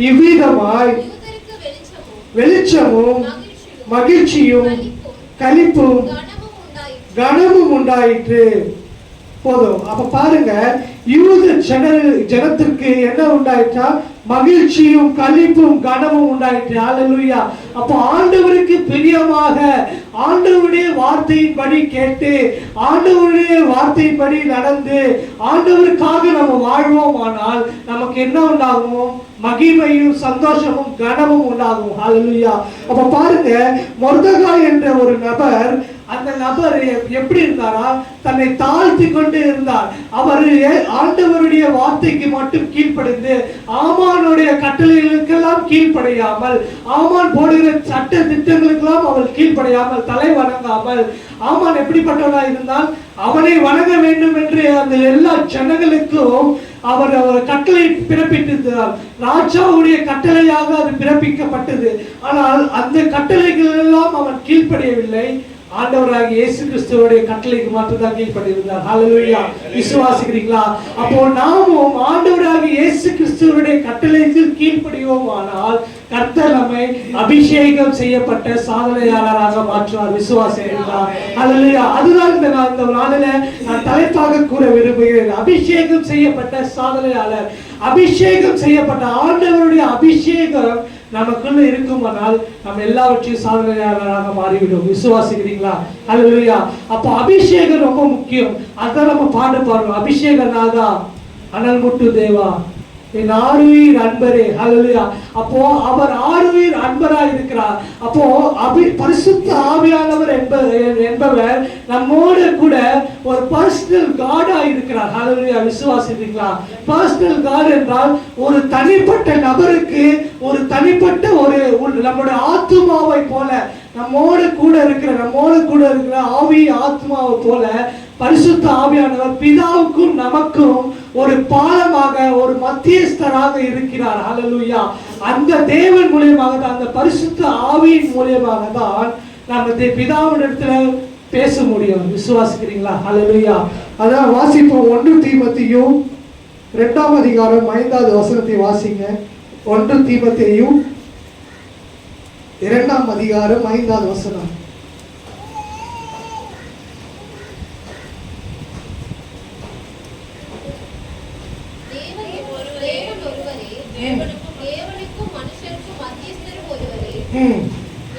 இவ்விதமாய் வெளிச்சமும் மகிழ்ச்சியும் களிப்பும் கனமும் உண்டாயிற்று. போதும். அப்ப பாருங்க, யூத ஜனத்திற்கு என்ன உண்டாயிற்றா? மகிழ்ச்சியும் களிப்பும் கனமும் உண்டாயிற்று. ஹalleluya. அப்ப ஆண்டவருக்கு பிரியமாக ஆண்டவருடைய வார்த்தையின்படி கேட்டு ஆண்டவருடைய வார்த்தையின்படி நடந்து ஆண்டவருக்காக நம்ம வாழ்வோம். ஆனால் நமக்கு என்ன உண்டாகும்? மகிமையும் சந்தோஷமும் கனமும் உண்டாகும். ஹalleluya. அப்ப பாருங்க, மொர்தெகாய் என்ற ஒரு நபர், அந்த நபர் எப்படி இருந்தாரா? தன்னை தாழ்த்தி கொண்டு இருந்தார். அவர் ஆண்டவருடைய வார்த்தைக்கு மட்டும் கீழ்ப்படிந்து ஆமானுடைய கட்டளைகளுக்கெல்லாம் கீழ்ப்படையாமல், ஆமான் போடுகிற சட்ட திட்டங்களுக்கெல்லாம் அவர் கீழ்ப்படையாமல், தலை வணங்காமல், ஆமான் எப்படிப்பட்டவனாக இருந்தால் அவனை வணங்க வேண்டும் என்று அந்த எல்லா ஜனங்களுக்கும் அவர் கட்டளை பிறப்பித்திருந்தார். ராஜாவுடைய கட்டளையாக அது பிறப்பிக்கப்பட்டது. ஆனால் அந்த கட்டளைகள் எல்லாம் அவன் கீழ்ப்படியவில்லை. ஆண்டவராகிய இயேசு கிறிஸ்துவோட கட்டளைக்கு மட்டும் தான் கீழ்ப்படியிருந்தார். ஹalleluya. விசுவாசிக்கிறீங்களா? அப்போ நாமும் ஆண்டவராகிய இயேசு கிறிஸ்துவோட கட்டளைக்கு கீழ்ப்படிவோம். ஆனால் கர்த்தர் நம்மை அபிஷேகம் செய்யப்பட்ட சாதனையாளராக மாற்றுவார். விசுவாசிக்கிறீங்களா? ஹalleluya. அதுதான் இந்த நாளில நான் தலைப்பாக கூற விரும்புகிறேன். அபிஷேகம் செய்யப்பட்ட சாதனையாளர். அபிஷேகம் செய்யப்பட்ட ஆண்டவருடைய அபிஷேகம் நமக்குள்ள இருக்குமானால் நம்ம எல்லாவற்றையும் சாதனையாளராக மாறிவிடும். விசுவாசிக்கிறீங்களா? ஹalleluya. அப்ப அபிஷேகம் ரொம்ப முக்கியம். அதான் நம்ம பாடுறோம். அபிஷேகநாதா அனல் முட்டு தேவா என் ஆருயிர் அன்பரே. ஹல்லேலூயா. அப்போ அவர் ஆருயிர் அன்பராய் இருக்கிறார். அப்போ பரிசுத்த ஆவியானவர் என்பவர் நம்மோடு கூட ஒரு பர்சனல் காடா இருக்கிறார். ஹல்லேலூயா. விசுவாசிக்கிறீங்களா? பர்சனல் காட் என்றால் ஒரு தனிப்பட்ட நபருக்கு ஒரு தனிப்பட்ட ஒரு நம்முடைய ஆத்துமாவை போல நம்மோடு கூட இருக்கிற ஆவி ஆத்மாவை போல பரிசுத்த ஆவியானவர் பிதாவுக்கும் நமக்கும் ஒரு பாலமாக ஒரு மத்தியஸ்தராக இருக்கிறார். ஹல்லேலூயா. அந்த தேவன் மூலமாக தான், அந்த பரிசுத்த ஆவியின் மூலமாக தான் நம்ம பிதாவினிடத்துல பேச முடியும். விசுவாசிக்கிறீங்களா? ஹல்லேலூயா. அதான் வாசிப்போம். 1 தீமோத்தேயு 2ஆம் அதிகாரம் 5வது வசனத்தை வாசிங்க. 1 தீமோத்தேயு 2ஆம் அதிகாரம் 5வது வசனம்.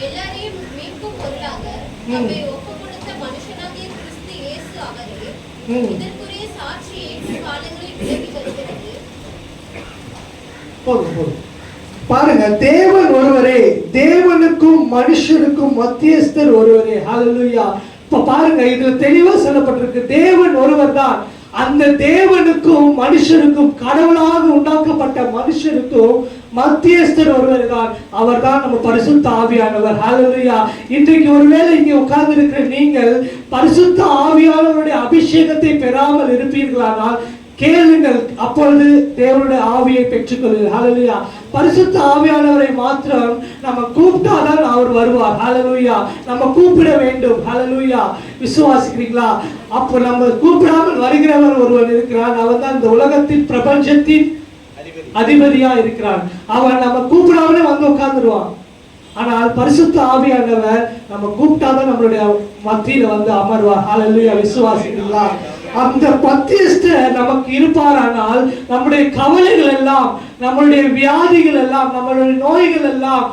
எல்லாரையும் மீட்கும் பொருளாக நம்மை ஒப்புக்கொடுத்த மனுஷனாகிய கிறிஸ்து இயேசு அவரே இதற்குரிய சாட்சி ஏற்ற காலங்களில் விளங்கி வருகிறது. பாருங்க, தேவன் ஒருவரே, தேவனுக்கும் மனுஷனுக்கும் மத்தியஸ்தர் ஒருவரே. ஹல்லேலூயா. இப்ப பாருங்க, இதுல தெளிவா சொல்லப்பட்டிருக்கு, தேவன் ஒருவர் தான். அந்த தேவனுக்கும் மனுஷனுக்கும், கடவுளாக உண்டாக்கப்பட்ட மனுஷனுக்கும் மத்தியஸ்தர் ஒருவர் தான். அவர் தான் நம்ம பரிசுத்த ஆவியானவர். ஹல்லேலூயா. இன்றைக்கு ஒருவேளை இங்கே உட்கார்ந்து இருக்கிற நீங்கள் பரிசுத்த ஆவியானவருடைய அபிஷேகத்தை பெறாமல் இருப்பீர்களானால் கேளுங்கள், அப்பொழுது தேவனுடைய ஆவியை பெற்றுக்கொள்ளுங்கள். ஹல்லேலூயா. பரிசுத்த ஆவியானவரை மாத்திரம் நம்ம கூப்பிட்டாதான் அவர் வருவார். ஹல்லேலூயா. நம்ம கூப்பிட வேண்டும். ஹல்லேலூயா. விசுவாசிக்கிறீங்களா? அப்போ நம்ம கூப்பிடாமல் வருகிறவர் ஒருவர் இருக்கிறார். அவர் தான் இந்த உலகத்தின் பிரபஞ்சத்தின் அதிபதியா இருக்கிறார். அவன் நம்ம கூப்பிடாமலே வந்து உட்கார்ந்துருவான். ஆனால் பரிசுத்த ஆவியானவர் நம்ம கூப்பிட்டாதான் நம்மளுடைய மத்தியில வந்து அமர்வார். ஹல்லேலூயா. விசுவாசிக்கிறீங்களா? அந்த மத்தியஸ்தர் நமக்கு இருப்பாரானால் நம்முடைய கவலைகள் எல்லாம், நம்மளுடைய வியாதிகள் எல்லாம், நம்மளுடைய நோய்கள் எல்லாம்,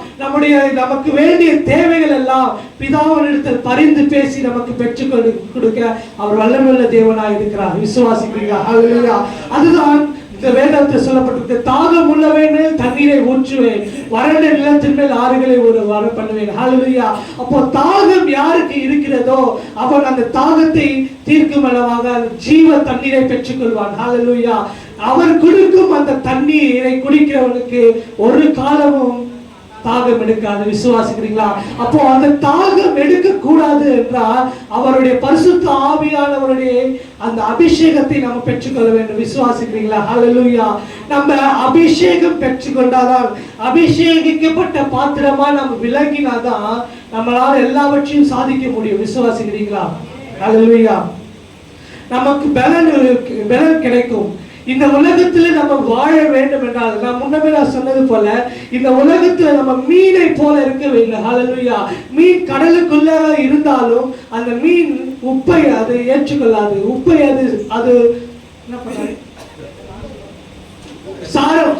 நமக்கு வேண்டிய தேவைகள் எல்லாம் பிதாவினிடத்தில் பரிந்து பேசி நமக்கு பெற்றுக் கொடுக்க அவர் வல்லமையுள்ள தேவனாய் இருக்கிறார். விசுவாசிக்கிறீங்களா? ஹல்லேலூயா. அதுதான் இந்த வேதத்தில் சொல்லப்பட்டிருக்கு, தாகம் உள்ளவேன் தண்ணீரை ஊற்றுவேன், வறண்ட நிலத்தின் மேல் ஆறுகளை வர பண்ணுவேன். ஹல்லேலூயா. அப்போ தாகம் யாருக்கு இருக்கிறதோ அவன் அந்த தாகத்தை தீர்க்கும் அளவாக ஜீவ தண்ணீரை பெற்றுக் கொள்வான். ஹல்லேலூயா. அவர் கொடுக்கும் அந்த தண்ணீரை குடிக்கிறவனுக்கு ஒரு காலமும் தாகம் எடுக்காது. விசுவாசிக்கிறீங்களா? அப்போ அந்த தாகம் எடுக்க கூடாது என்றால் அவருடைய பரிசுத்த ஆவியானவருடைய அந்த அபிஷேகத்தை நம்ம பெற்றுக்கொள்ள வேண்டும். விசுவாசிக்கிறீங்களா? ஹல்லேலூயா. நம்ம அபிஷேகம் பெற்றுக்கொண்டாதான், அபிஷேகிக்கப்பட்ட பாத்திரமா நம்ம விளங்கினாதான் நம்மளால எல்லாவற்றையும் சாதிக்க முடியும். விசுவாசிக்கிறீங்களா? ஹல்லேலூயா. நமக்கு பலன் கிடைக்கும். இந்த உலகத்துல நம்ம வாழ வேண்டும் என்றால், நான் முன்னமே சொன்னது போல, இந்த உலகத்துல நம்ம மீனை போல இருக்கவில்லை. ஹல்லேலூயா. மீன் கடலுக்குள்ள இருந்தாலும் அந்த மீன் உப்பை அது ஏற்றுக்கொள்ளாது. உப்பை அது என்ன பண்ணாது,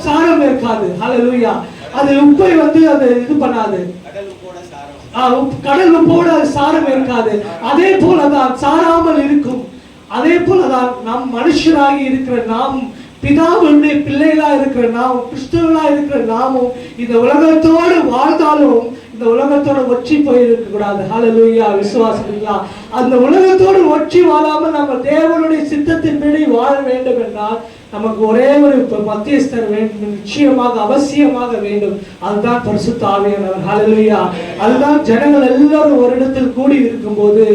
சாரம் இருக்காது. ஹல்லேலூயா. அது உப்பை வந்து அது இது பண்ணாது. கடல் உப்போட சாரம் இருக்காது. அதே போலதான் சாராமல் இருக்கும். அதே போலதான் நம் மனுஷராகி இருக்கிற நாம், பிதாவுடைய பிள்ளைகளா இருக்கிற நாம், கிறிஸ்தவர்களா இருக்கிற நாமும் இந்த உலகத்தோடு வாழ்ந்தாலும் இந்த உலகத்தோட ஒற்றி போயிருக்க கூடாது. ஹல்லேலூயா. விசுவாசிக்கிறீங்களா? அந்த உலகத்தோடு ஒற்றி வாழாமல் நம்ம தேவனுடைய சித்தத்தின்படி வாழ வேண்டும் என்றால் நமக்கு ஒரே ஒரு மத்தியஸ்தர் வேண்டும், நிச்சயமாக அவசியமாக வேண்டும். அதுதான் பரிசுத்த ஆவியானவர். ஹல்லேலூயா. அதுதான் ஜனங்கள் எல்லாரும் ஒரு இடத்தில் கூடி இருக்கும் போது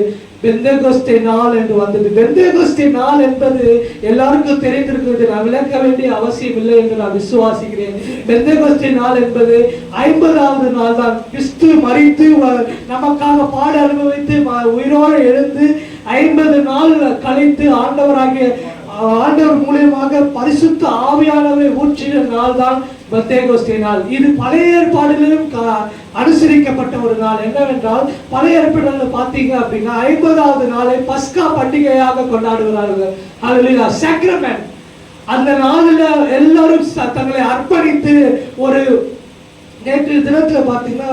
பெந்தேகோஸ்தே நாள் என்று வந்தது. பெந்தேகோஸ்தே நாள் என்பது எல்லாருக்கும் தெரிந்திருக்கிறது. நான் விளக்க வேண்டிய அவசியம் இல்லை என்று நான் விசுவாசிக்கிறேன். பெந்தேகோஸ்தே நாள் என்பது 50வது நாள் தான். கிறிஸ்து மரித்து நமக்காக பாட அனுபவித்து உயிரோடு எழுந்து 50 நாள் கழித்து ஆண்டவர் மூலமாக பரிசுத்த ஆவியானவரை ஊற்றின நாள் தான் பெந்தேகோஸ்தே நாள். இது பழைய ஏற்பாடுகளிலும் அனுசரிக்கப்பட்ட ஒரு நாள். என்னவென்றால், பழைய ஏற்பாடுல பாத்தீங்க அப்படின்னா 50வது நாளை பஸ்கா பண்டிகையாக கொண்டாடுகிறார்கள். ஹல்லேலூயா. சாக்ரமென்ட். அந்த நாளில் எல்லாரும் தங்களை அர்ப்பணித்து ஒரு நேற்று தினத்துல பாத்தீங்கன்னா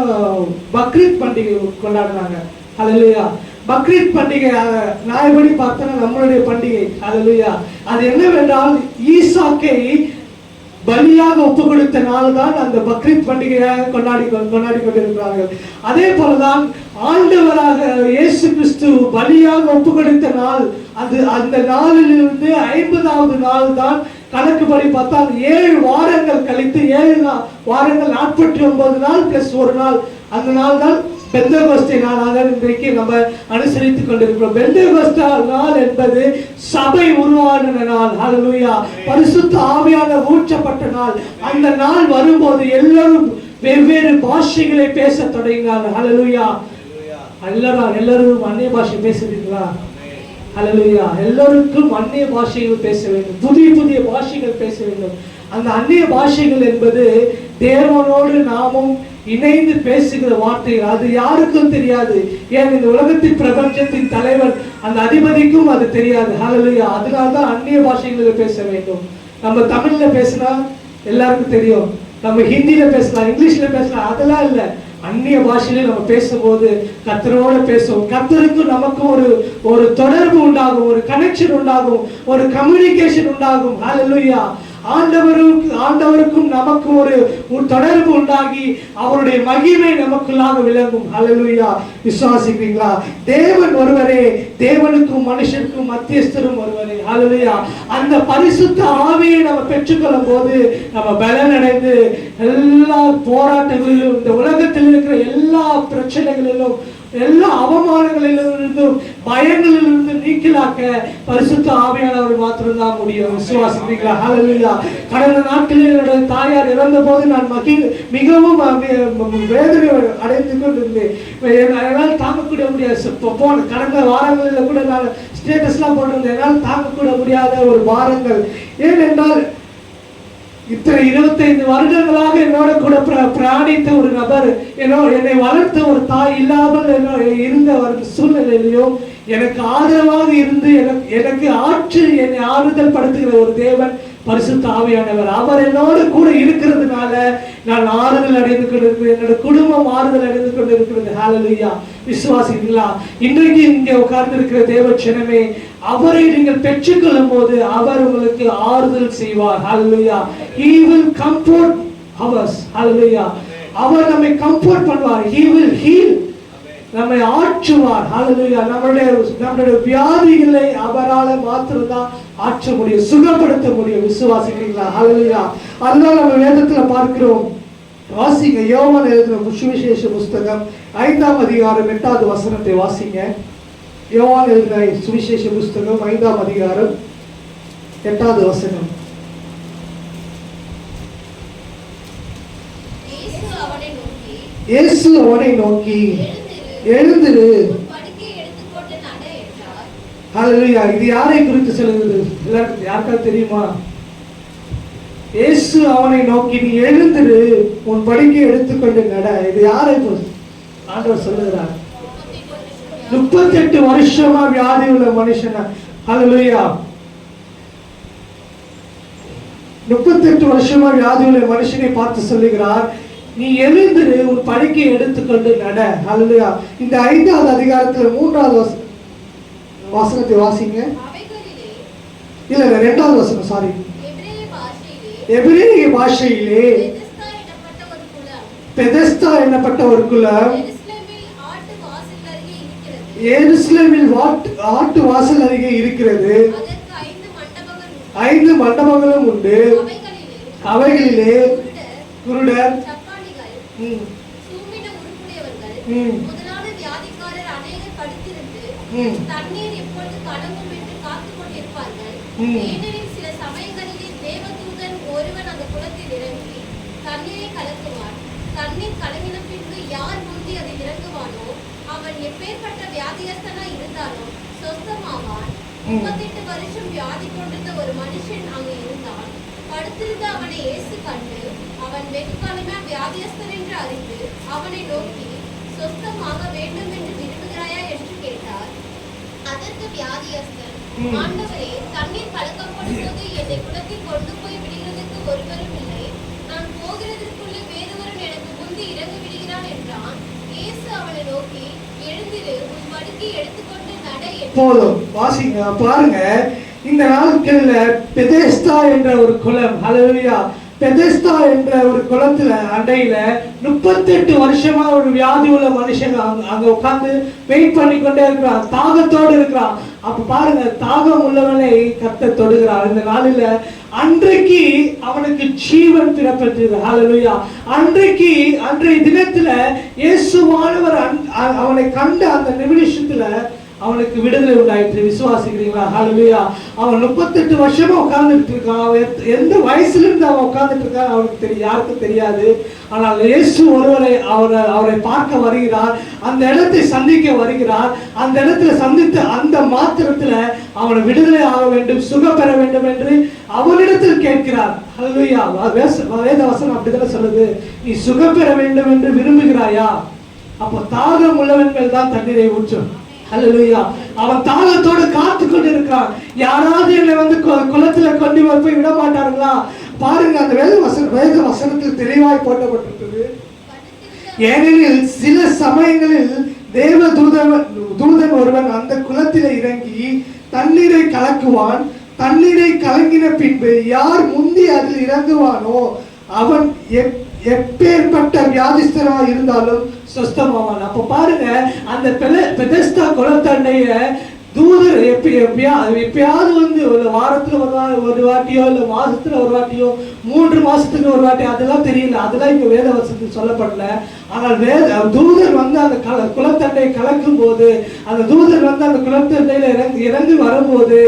பக்ரீத் பண்டிகை கொண்டாடுறாங்க. ஹல்லேலூயா. பக்ரீத் பண்டிகை நாயபடி பார்த்தோன்னா நம்மளுடைய பண்டிகை. ஹல்லேலூயா. அது என்னவென்றால், ஈசாக்கை பலியாக ஒப்பு கொடுத்த நாள் தான் அந்த பக்ரீத் பண்டிகையாக கொண்டாடி கொண்டிருக்கிறார்கள். அதே போலதான் ஆண்டவராக இயேசு கிறிஸ்து பலியாக ஒப்பு கொடுத்த நாள், அது அந்த நாளிலிருந்து 50வது நாள் தான் கணக்குப்படி பார்த்தால் 7 வாரங்கள் கழித்து 7 வாரங்கள் 49 நாள் பிளஸ் ஒரு நாள், அந்த நாள் தான் பெந்தகோஸ்தே நாளாக இன்றைக்கு நம்ம அனுசரித்துக் கொண்டிருக்கிறோம். பெந்தகோஸ்தே நாள் என்பது சபை உருவான நாள். ஹல்லேலூயா. பரிசுத்த ஆவியானவர் ஊற்றப்பட்ட நாள். அந்த நாள் வரும்போது எல்லாரும் வெவ்வேறு பாஷைகளை பேச தொடங்கினார்கள். ஹல்லேலூயா. எல்லாரும் அந்நிய பாஷை பேசுறீங்களா? ஹல்லேலூயா. எல்லோருக்கும் அந்நிய பாஷைகள் பேச வேண்டும், புதிய புதிய பாஷைகள் பேச வேண்டும். அந்த அந்நிய பாஷைகள் என்பது தேவனோடு நாமும் இணைந்து பேசுகிற வார்த்தைகள். அது யாருக்கும் தெரியாது. ஏன் இந்த உலகத்தின் பிரபஞ்சத்தின் தலைவன் அந்த அதிபதிக்கும் அது தெரியாது. ஹல்லேலூயா. அதனால்தான் அந்நிய பாஷைகளில் பேச வேண்டும். நம்ம தமிழ்ல பேசினா எல்லாருக்கும் தெரியும், நம்ம ஹிந்தியில பேசலாம், இங்கிலீஷ்ல பேசலாம், அதெல்லாம் இல்லை. அந்நிய பாஷையில நம்ம பேசும்போது கர்த்தரோட பேசுவோம். கர்த்தருக்கும் நமக்கும் ஒரு தொடர்பு உண்டாகும், ஒரு கனெக்ஷன் உண்டாகும், ஒரு கம்யூனிகேஷன் உண்டாகும். ஹல்லேலூயா. ஆண்டவருக்கும் நமக்கும் ஒரு தொடர்பு உண்டாகி அவருடைய மகிமை நமக்குள்ளாக விளங்கும். ஹல்லேலூயா. விசுவாசிக்கிறீங்களா? தேவன் ஒருவரே, தேவனுக்கும் மனுஷனுக்கும் மத்தியஸ்தரும் ஒருவரே. ஹல்லேலூயா. அந்த பரிசுத்த ஆவியை நம்ம பெற்றுக்கொள்ளும் போது நம்ம பலன் அடைந்து எல்லா போராட்டங்களிலும், இந்த உலகத்தில் இருக்கிற எல்லா பிரச்சனைகளிலும், எல்லா அவமானங்களிலிருந்தும் பயங்களிலிருந்து நீக்கலாக்க பரிசுத்த ஆவியானவர் மாத்திரம்தான் முடியும். விசுவாசிக்கிறீங்களா? ஹல்லேலூயா. கடந்த நாட்களில் என்னுடைய தாயார் இறந்த போது நான் மிகவும் வேதனை அடைந்து கொண்டிருந்தேன். என்னால் தாங்கக்கூட முடியாது. கடந்த வாரங்களில் கூட நான் ஸ்டேட்டஸ்லாம் போட்டிருந்தேன். என்னால் தாங்கக்கூட முடியாத ஒரு வாரங்கள். ஏனென்றால் இத்தனை 25 வருடங்களாக என்னோட கூட பிராணித்த ஒரு நபர், என்னை வளர்த்த ஒரு தாய் இல்லாமல் இருந்த ஒரு சூழ்நிலையிலையும் எனக்கு ஆதரவாக இருந்து எனக்கு என்னை ஆறுதல் படுத்துகிற ஒரு தேவன் பரிசுத்த ஆவியானவர். அவர் என்னோடு கூட இருக்கிறதுனால நான் ஆறுதல் அடைந்து கொண்டிருக்கிறேன். என்னோட குடும்பம் ஆறுதல் அடைந்து கொண்டிருக்கிறது. ஹல்லேலூயா. விசுவாசிங்களா? இன்றைக்கு இங்கே உட்கார்ந்து இருக்கிற தேவ ஜனமே, அவரை நீங்கள் பெற்றுக்கொள்ளும் போது அவர் உங்களுக்கு ஆறுதல் செய்வார். ஹல்லேலூயா. He will comfort us. ஹல்லேலூயா. அவர் நம்மை கம்ஃபோர்ட் பண்ணுவார். He will heal. நம்மை ஆற்றுவார். ஹல்லேலூயா. நம்மளுடைய வியாதிகளை அவரால மாத்திரம்தான் ஆற்ற முடியும், சுகப்படுத்த முடியும். விசுவாசிக்கிறீங்களா? ஹல்லேலூயா. அதனால நம்ம வேதத்துல பார்க்கிறோம். வாசிங்க, யோவான் எழுதின சுவிசேஷ புஸ்தகம் 5ஆம் அதிகாரம் 8வது வசனத்தை வாசிங்க. யோவான் எழுதின சுவிசேஷ புஸ்தகம் 5ஆம் அதிகாரம் 8வது வசனம். இயேசு அவனை நோக்கி எழுந்திரு. ஹல்லேலூயா. இது யாரை குறித்து சொல்லுகிறது? எல்லாருக்கும் யாருக்காவது தெரியுமா? இயேசு அவனை நோக்கி நீ எழுந்திரு, உன் படுக்கை எடுத்துக்கொண்டு நட. இது யாரை ஆண்டவர் சொல்லுகிறார்? 38 வருஷமா வியாதி உள்ள மனுஷன். ஹல்லேலூயா. 38 வருஷமா வியாதி உள்ள மனுஷனை பார்த்து சொல்லுகிறார், நீ எழுந்திரு, உன் படுக்கை எடுத்துக்கொண்டு நட. ஹல்லேலூயா. இந்த 5வது அதிகாரத்துல 3வது வசனத்தை வாசிங்க. இல்ல 2வது வசனம், சாரி. எபிரேய பாஷையிலே பெதெஸ்தா என்னப்பட்ட ஒரு குளம் எருசலேமில் ஆட்டு வாசல் அருகே இருக்கிறது. 5 மண்டபங்களும் உண்டு. அவைகளிலே குருடர், தண்ணீர் எப்பொழுது கலங்கும் என்று காத்துக் கொண்டிருப்பார்கள். ஏனெனில் சில சமயங்களில் தேவதூதன் ஒருவன் அந்த குளத்தில் இறங்கி தண்ணீரை கலக்குவான். தண்ணீர் கலங்கின பின்பு யார் முந்தி அதில் இறங்குவானோ அவன் எப்பேற்பட்ட வியாதியஸ்தனாய் இருந்தாலும் சொஸ்தமாவான். 38 வருஷம் வியாதி கொண்டிருந்த ஒரு மனுஷன் அங்கு இருந்தான். படுத்திருந்த அவனை இயேசு கண்டு அவன் வெகு காலமா வியாதியஸ்தன் என்று அறிந்து அவனை நோக்கி சொஸ்தமாக வேண்டும் என்று விரும்புகிறாயா என்று கேட்டார். அதற்கு வியாதியஸ்தன், ஆண்டவரே, தண்ணீர் கலக்கப்படும் போது என்னை குளத்தில் கொண்டு போய் விடுகிறதுக்கு ஒருவரும் இல்லை. நான் போகிறதற்குள்ளே வேறொருவன் எனக்கு முந்தி இறங்கி விடுகிறான் என்றான். இயேசு அவனை நோக்கி, எழுந்திரு, உன் படுக்கை எடுத்துக்கொண்டு நட. போதும், வாசிங்க. பாருங்க, இந்த நாட்கள்ல பெதெஸ்தா என்ற ஒரு குளம், ஹல்லேலூயா, பெதெஸ்தா என்ற ஒரு குளத்துல அண்டையில 38 வருஷமா ஒரு வியாதி உள்ள மனுஷன் அங்க உட்கார்ந்து வெயிட் பண்ணி கொண்டே இருக்கிறான், தாகத்தோடு இருக்கிறான். அப்ப பாருங்க, தாகம் உள்ளவனை கர்த்தர் தொடுகிறார். இந்த நாளில அன்றைக்கு அவனுக்கு ஜீவன் பிறப்பெற்றது. ஹல்லேலூயா. அன்றைய தினத்துல இயேசுவானவர் அவனை கண்ட அந்த நிமிஷத்துல அவனுக்கு விடுதலை உண்டாயிற்று. விசுவாசிக்கிறீங்களா? ஹல்லேலூயா. அவன் 38 வருஷமா உட்கார்ந்துட்டு இருக்கான். எந்த வயசுல இருந்து அவன் உட்கார்ந்துட்டு இருக்கான் அவனுக்கு யாருக்கும் தெரியாது. ஆனால் இயேசு அவரை பார்க்க வருகிறார், அந்த இடத்தை சந்திக்க வருகிறார். அந்த இடத்துல சந்தித்த அந்த மாத்திரத்துல அவனை விடுதலை ஆக வேண்டும், சுகம் பெற வேண்டும் என்று அவனிடத்தில் கேட்கிறார். ஹல்லேலூயா. வேத வசனம் அப்படிதான் சொல்லுது, நீ சுகம் பெற வேண்டும் என்று விரும்புகிறாயா? அப்போ தாகம் உள்ளவன் மேல் தான் தண்ணீரை ஊற்றும். ஹல்லேலூயா. அவன் தாகத்தோடு காத்து கொண்டு இருக்கிறான். யாராவது என்னை வந்து குளத்துல கொண்டு போய் விட மாட்டார்களா? பாருங்க, அந்த வேத வசனத்தில் தெளிவாய் போட்டப்பட்டிருக்கிறது. ஏனெனில் சில சமயங்களில் தேவ தூதன் ஒருவன் அந்த குளத்தில இறங்கி தண்ணீரை கலக்குவான். தண்ணீரை கலங்கின பின்பு யார் முந்தி அதில் இறங்குவானோ அவன் எப்பேற்பட்ட வியாதிஸ்தரா இருந்தாலும் சுஸ்தமாவான். அப்ப பாருங்க, அந்த பெதெஸ்தா குளத்தண்டைய தூதர் எப்பயாவது வந்து ஒரு வாரத்துல ஒரு வாட்டியோ இல்ல மாசத்துல ஒரு வாட்டியோ 3 மாசத்துக்கு ஒரு வாட்டி, அதெல்லாம் தெரியல, அதெல்லாம் இங்க வேத வசனத்தில் சொல்லப்படல. ஆனால் தூதர் வந்து அந்த குளத்தண்டையை கலக்கும் போது, அந்த தூதர் வந்து அந்த குளத்தண்டையில இறங்கி வரும்போது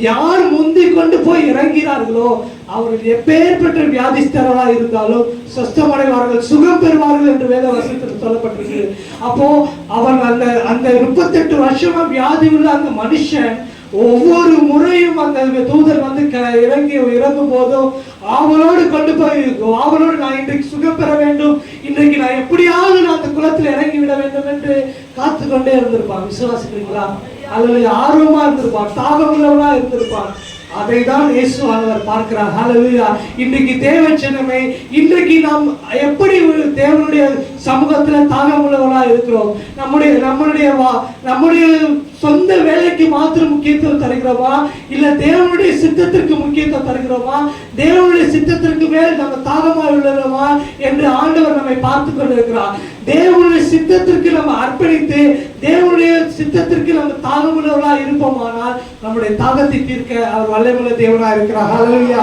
யார் முந்தி கொண்டு போய் இறங்கிறார்களோ அவர்கள் எப்பேற்பட்ட வியாதிஸ்தரா இருந்தாலும் சொஸ்தமடைவார்கள், சுகம் பெறுவார்கள் என்று வேத வசனத்தில் சொல்லப்பட்டிருக்கு. அப்போ அவன் அந்த 38 வருஷமா வியாதி உள்ள அந்த மனுஷன் ஒவ்வொரு முறையும் அந்த தூதர் வந்து இறங்கும் போதும் அவளோடு கொண்டு போய் அவளோடு நான் இன்றைக்கு சுகம் பெற வேண்டும், இன்றைக்கு நான் எப்படியாவது நான் அந்த குளத்தில் இறங்கி விட வேண்டும் என்று காத்து கொண்டே இருந்திருப்பான். விசுவாசிக்கிறீங்களா? அல்லது ஆர்வமா இருந்திருப்பான், தாகம் உள்ளவனா இருந்திருப்பான். அதை தான் இயேசுவானவர் பார்க்கிறார். ஹல்லேலூயா. இன்றைக்கு தேவ ஜனமே, இன்றைக்கு நாம் எப்படி தேவனுடைய சமூகத்துல தாகம் உள்ளவர்களா இருக்கிறோம்? நம்முடைய சொந்த வேலைக்கு மாத்திரம் முக்கியத்துவம் தருகிறோமா, இல்ல தேவனுடைய சித்தத்திற்கு முக்கியத்துவம் தருகிறோமா? தேவனுடைய சித்தத்திற்கு மேல் நம்ம தாகமா உள்ளோமா என்று ஆண்டவர் நம்மை பார்த்து கொண்டிருக்கிறார். தேவனுடைய சித்தத்திற்கு நம்ம அர்ப்பணித்து தேவனுடைய சித்தத்திற்கு நம்ம தாகம் உள்ளவர்களா இருப்போமானால் நம்முடைய தாகத்தை தீர்க்க அவர் வல்லமையுள்ள தேவனா இருக்கிறார். ஹல்லேலூயா.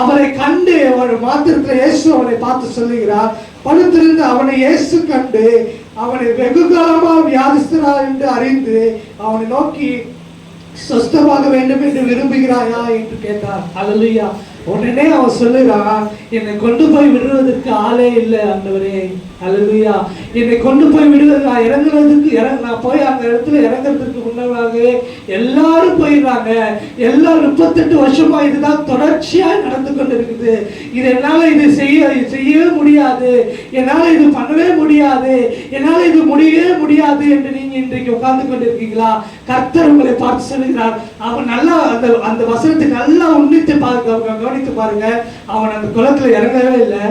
அவரை கண்டு அவர் மாத்திரத்தில் இயேசு அவனை பார்த்து சொல்லுகிறார், படுத்திருந்த அவனை இயேசு கண்டு அவனை வெகு காலமா வியாதிஸ்தரா என்று அறிந்து அவனை நோக்கி சொஸ்தமாக வேண்டும் என்று விரும்புகிறாயா என்று கேட்டார். ஹல்லேலூயா. உடனே அவன் சொல்லுறான், என்னை கொண்டு போய் விடுவதற்கு ஆளே இல்லை ஆண்டவரே. ஹல்லேலூயா. என்னை கொண்டு போய் விடுவது, நான் போய் அந்த இடத்துல இறங்குறதுக்கு முன்னாக எல்லாரும் போயிடுறாங்க. எல்லாம் 38 வருஷமா இதுதான் தொடர்ச்சியா நடந்து கொண்டு இருக்குது. இது என்னால இது செய்யவே முடியாது, என்னால இது பண்ணவே முடியாது, என்னால இது முடியவே முடியாது என்று நீங்க இன்றைக்கு உட்கார்ந்து கொண்டிருக்கீங்களா? கர்த்தர் உங்களை பார்த்து சொல்லுகிறார். அவன் நல்லா அந்த வசனத்தை நல்லா உன்னித்து கவனித்து பாருங்க. அவன் அந்த குளத்துல இறங்கவே இல்லை,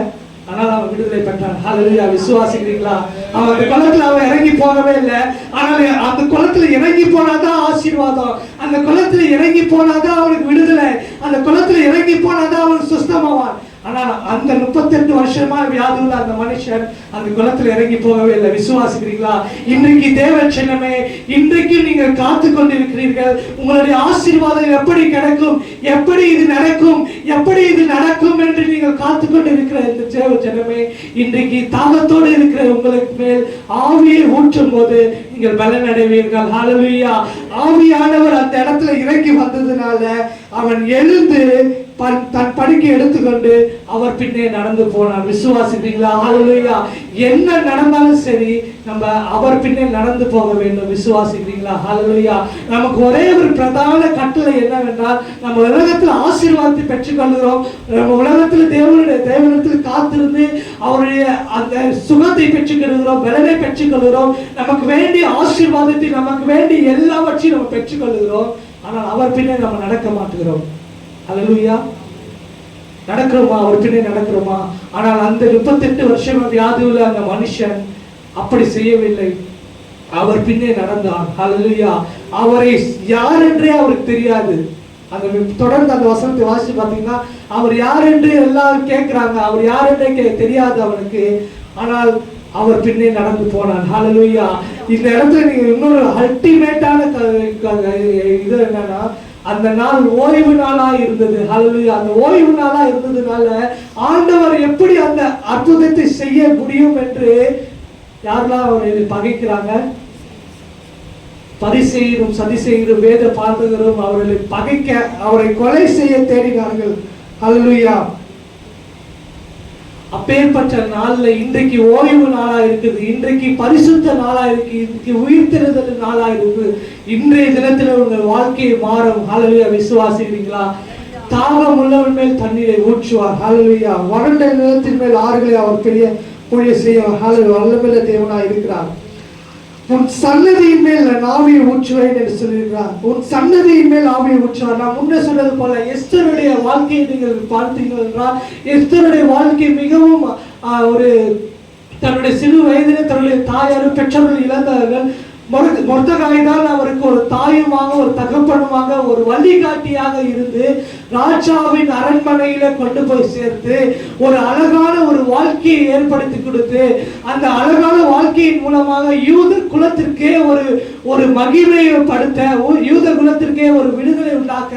ஆனால் அவன் விடுதலை பெற்றான். ஹல்லேலூயா. விசுவாசிக்கிறீங்களா? அவன் அந்த குளத்துல அவன் இறங்கி போகவே இல்லை, ஆனால் அந்த குளத்துல இறங்கி போனாதான் ஆசீர்வாதம், அந்த குளத்துல இறங்கி போனாதான் அவனுக்கு விடுதலை, அந்த குளத்துல இறங்கி போனாதான் அவன் சுஸ்தமாவான். ஆனால் அந்த 38 வருஷமா வியாதி உள்ள அந்த மனுஷன் அந்த குளத்துல இறங்கி போகவே இல்லை. விசுவாசிக்கிறீங்களா? இன்றைக்கு தேவ ஜனமே, இன்றைக்கு நீங்கள் காத்து கொண்டிருக்கிறீர்கள். உங்களுடைய ஆசீர்வாதம் எப்படி கிடைக்கும், எப்படி இது நடக்கும், எப்படி இது நடக்கும் என்று நீங்கள் காத்து கொண்டிருக்கிற இந்த தேவ ஜனமே, இன்றைக்கு தாகத்தோடு இருக்கிற உங்களுக்கு மேல் ஆவியை ஊற்றும் போது நீங்கள் பலன் அடைவீர்கள். ஹல்லேலூயா. ஆவியானவர் அந்த இடத்துல இறங்கி வந்ததுனால அவன் எழுந்து தன் படுக்கை எடுத்துக்கொண்டு அவர் பின்னே நடந்து போனார். விசுவாசிக்கிறீங்களா? ஹல்லேலூயா. என்ன நடந்தாலும் சரி நம்ம அவர் பின்னே நடந்து போக வேண்டும். விசுவாசிக்கிறீங்களா? ஹல்லேலூயா. நமக்கு ஒரே ஒரு பிரதான கட்டளை என்னவென்றால், நம்ம உலகத்தில் ஆசீர்வாதத்தை பெற்றுக்கொள்கிறோம், நம்ம உலகத்தில் தேவனிடத்தில் காத்திருந்து அவருடைய அந்த சுகத்தை பெற்றுக்கொள்கிறோம், பலனை பெற்றுக்கொள்கிறோம், நமக்கு வேண்டிய ஆசீர்வாதத்தை நமக்கு வேண்டிய எல்லாவற்றையும் நம்ம பெற்றுக்கொள்கிறோம். ஆனால் அவர் பின்னே நம்ம நடக்க மாட்டேங்கிறோம். ஹல்லேலூயா. நடக்கிறோமா? அவர் பின்னே நடக்கிறோமா? ஆனால் அந்த 38 வருஷம் வியாதி உள்ள அந்த மனுஷன் அப்படி செய்யவில்லை, அவர் பின்னே நடந்தார். ஹல்லேலூயா. அவரை யார் என்றே அவருக்கு தெரியாது. அந்த தொடர்ந்து அந்த வசனத்தை வாசிச்சு பார்த்தீங்கன்னா, அவர் யார் என்று எல்லாரும் கேட்கிறாங்க, அவர் யார் என்றே தெரியாது அவனுக்கு, ஆனால் அவர் பின்னே நடந்து போனான். ஹல்லேலூயா. இந்த இடத்துல நீங்க இன்னொரு அல்டிமேட்டான இது என்னன்னா, அந்த நாள் ஓய்வு நாளா இருந்தது. ஹல்லேலூயா. அந்த ஓய்வு நாளா இருந்ததுனால ஆண்டவர் எப்படி அந்த அற்புதத்தை செய்ய முடியும் என்று யாரெல்லாம் அவரை பகைக்கிறாங்க? பரிசேயரும் சதிசேயரும் வேத பாரகரும் அவர்களை பகைக்க, அவரை கொலை செய்ய தேடினார்கள். ஹல்லேலூயா. அப்பேற்பட்ட நாள்ல இன்றைக்கு ஓய்வு நாளா இருக்குது, இன்றைக்கு பரிசுத்த நாளா இருக்கு, இன்றைக்கு உயிர்த்தெழுதல் நாளா இருக்கு. இன்றைய தினத்துல உங்கள் வாழ்க்கையை மாறும். ஹல்லேலூயா. விசுவாசிக்கிறீங்களா? தாகம் உள்ளவன் மேல் தண்ணீரை ஊற்றுவார். ஹல்லேலூயா. வறண்ட நிலத்தின் மேல் ஆறுகளை அவர் பெரிய பொழிய செய்வார். ஹல்லேலூயா. வல்லமையுள்ள தேவனாய் இருக்கிறார். உன் சன்னதியின் மேல் நான் ஆவியை ஊற்றுவேன் என்று சொல்லியிருக்கிறார். உன் சன்னதியின் மேல் ஆவியை ஊற்றுவார். நான் முன்னே சொன்னது போல எஸ்தருடைய வாழ்க்கையை நீங்கள் பார்த்தீர்கள் என்றால், எஸ்தருடைய வாழ்க்கை மிகவும் ஒரு தன்னுடைய சிறு வயதிலே தன்னுடைய தாயாரும் பெற்றோர்கள் இழந்தார்கள். மொர்தெகாய் தான் அவருக்கு ஒரு தாயுமாக, ஒரு தகப்பனுமாக, ஒரு வழிகாட்டியாக இருந்து ராஜாவின் அரண்மனையில கொண்டு போய் சேர்த்து ஒரு அழகான ஒரு வாழ்க்கையை ஏற்படுத்தி கொடுத்து, அந்த அழகான வாழ்க்கையின் மூலமாக யூத குலத்திற்கே ஒரு மகிமையை படுத்த, யூத குலத்திற்கே ஒரு விடுதலை உண்டாக்க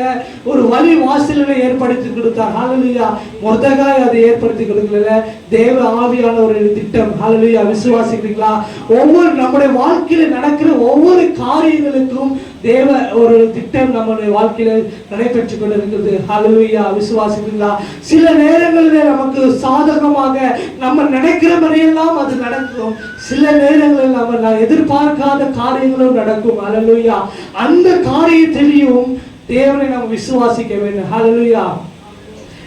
ஒரு வழி வாசல்களை ஏற்படுத்தி கொடுத்தார். ஹல்லேலூயா. மொர்தெகாய் அதை ஏற்படுத்தி கொடுக்கல, தேவ ஆவியான ஒரு திட்டம். ஹல்லேலூயா. விசுவாசிக்கிறீங்களா? ஒவ்வொரு நம்முடைய வாழ்க்கையில நடக்கிற ஒவ்வொரு காரியங்களுக்கும் தேவ ஒரு திட்டம் நம்முடைய வாழ்க்கையில நடைபெற்றுக் கொண்டிருக்கிறது. ஹல்லேலூயா. விசுவாசிக்கிறீங்களா? சில நேரங்களில் நமக்கு சாதகமாக நம்ம நினைக்கிற மாதிரியெல்லாம் அது நடக்கும், சில நேரங்களில் நம்ம எதிர்பார்க்காத காரியங்களும் நடக்கும். ஹல்லேலூயா. அந்த காரியத்திலையும் தேவனை நம்ம விசுவாசிக்க வேண்டும். ஹல்லேலூயா.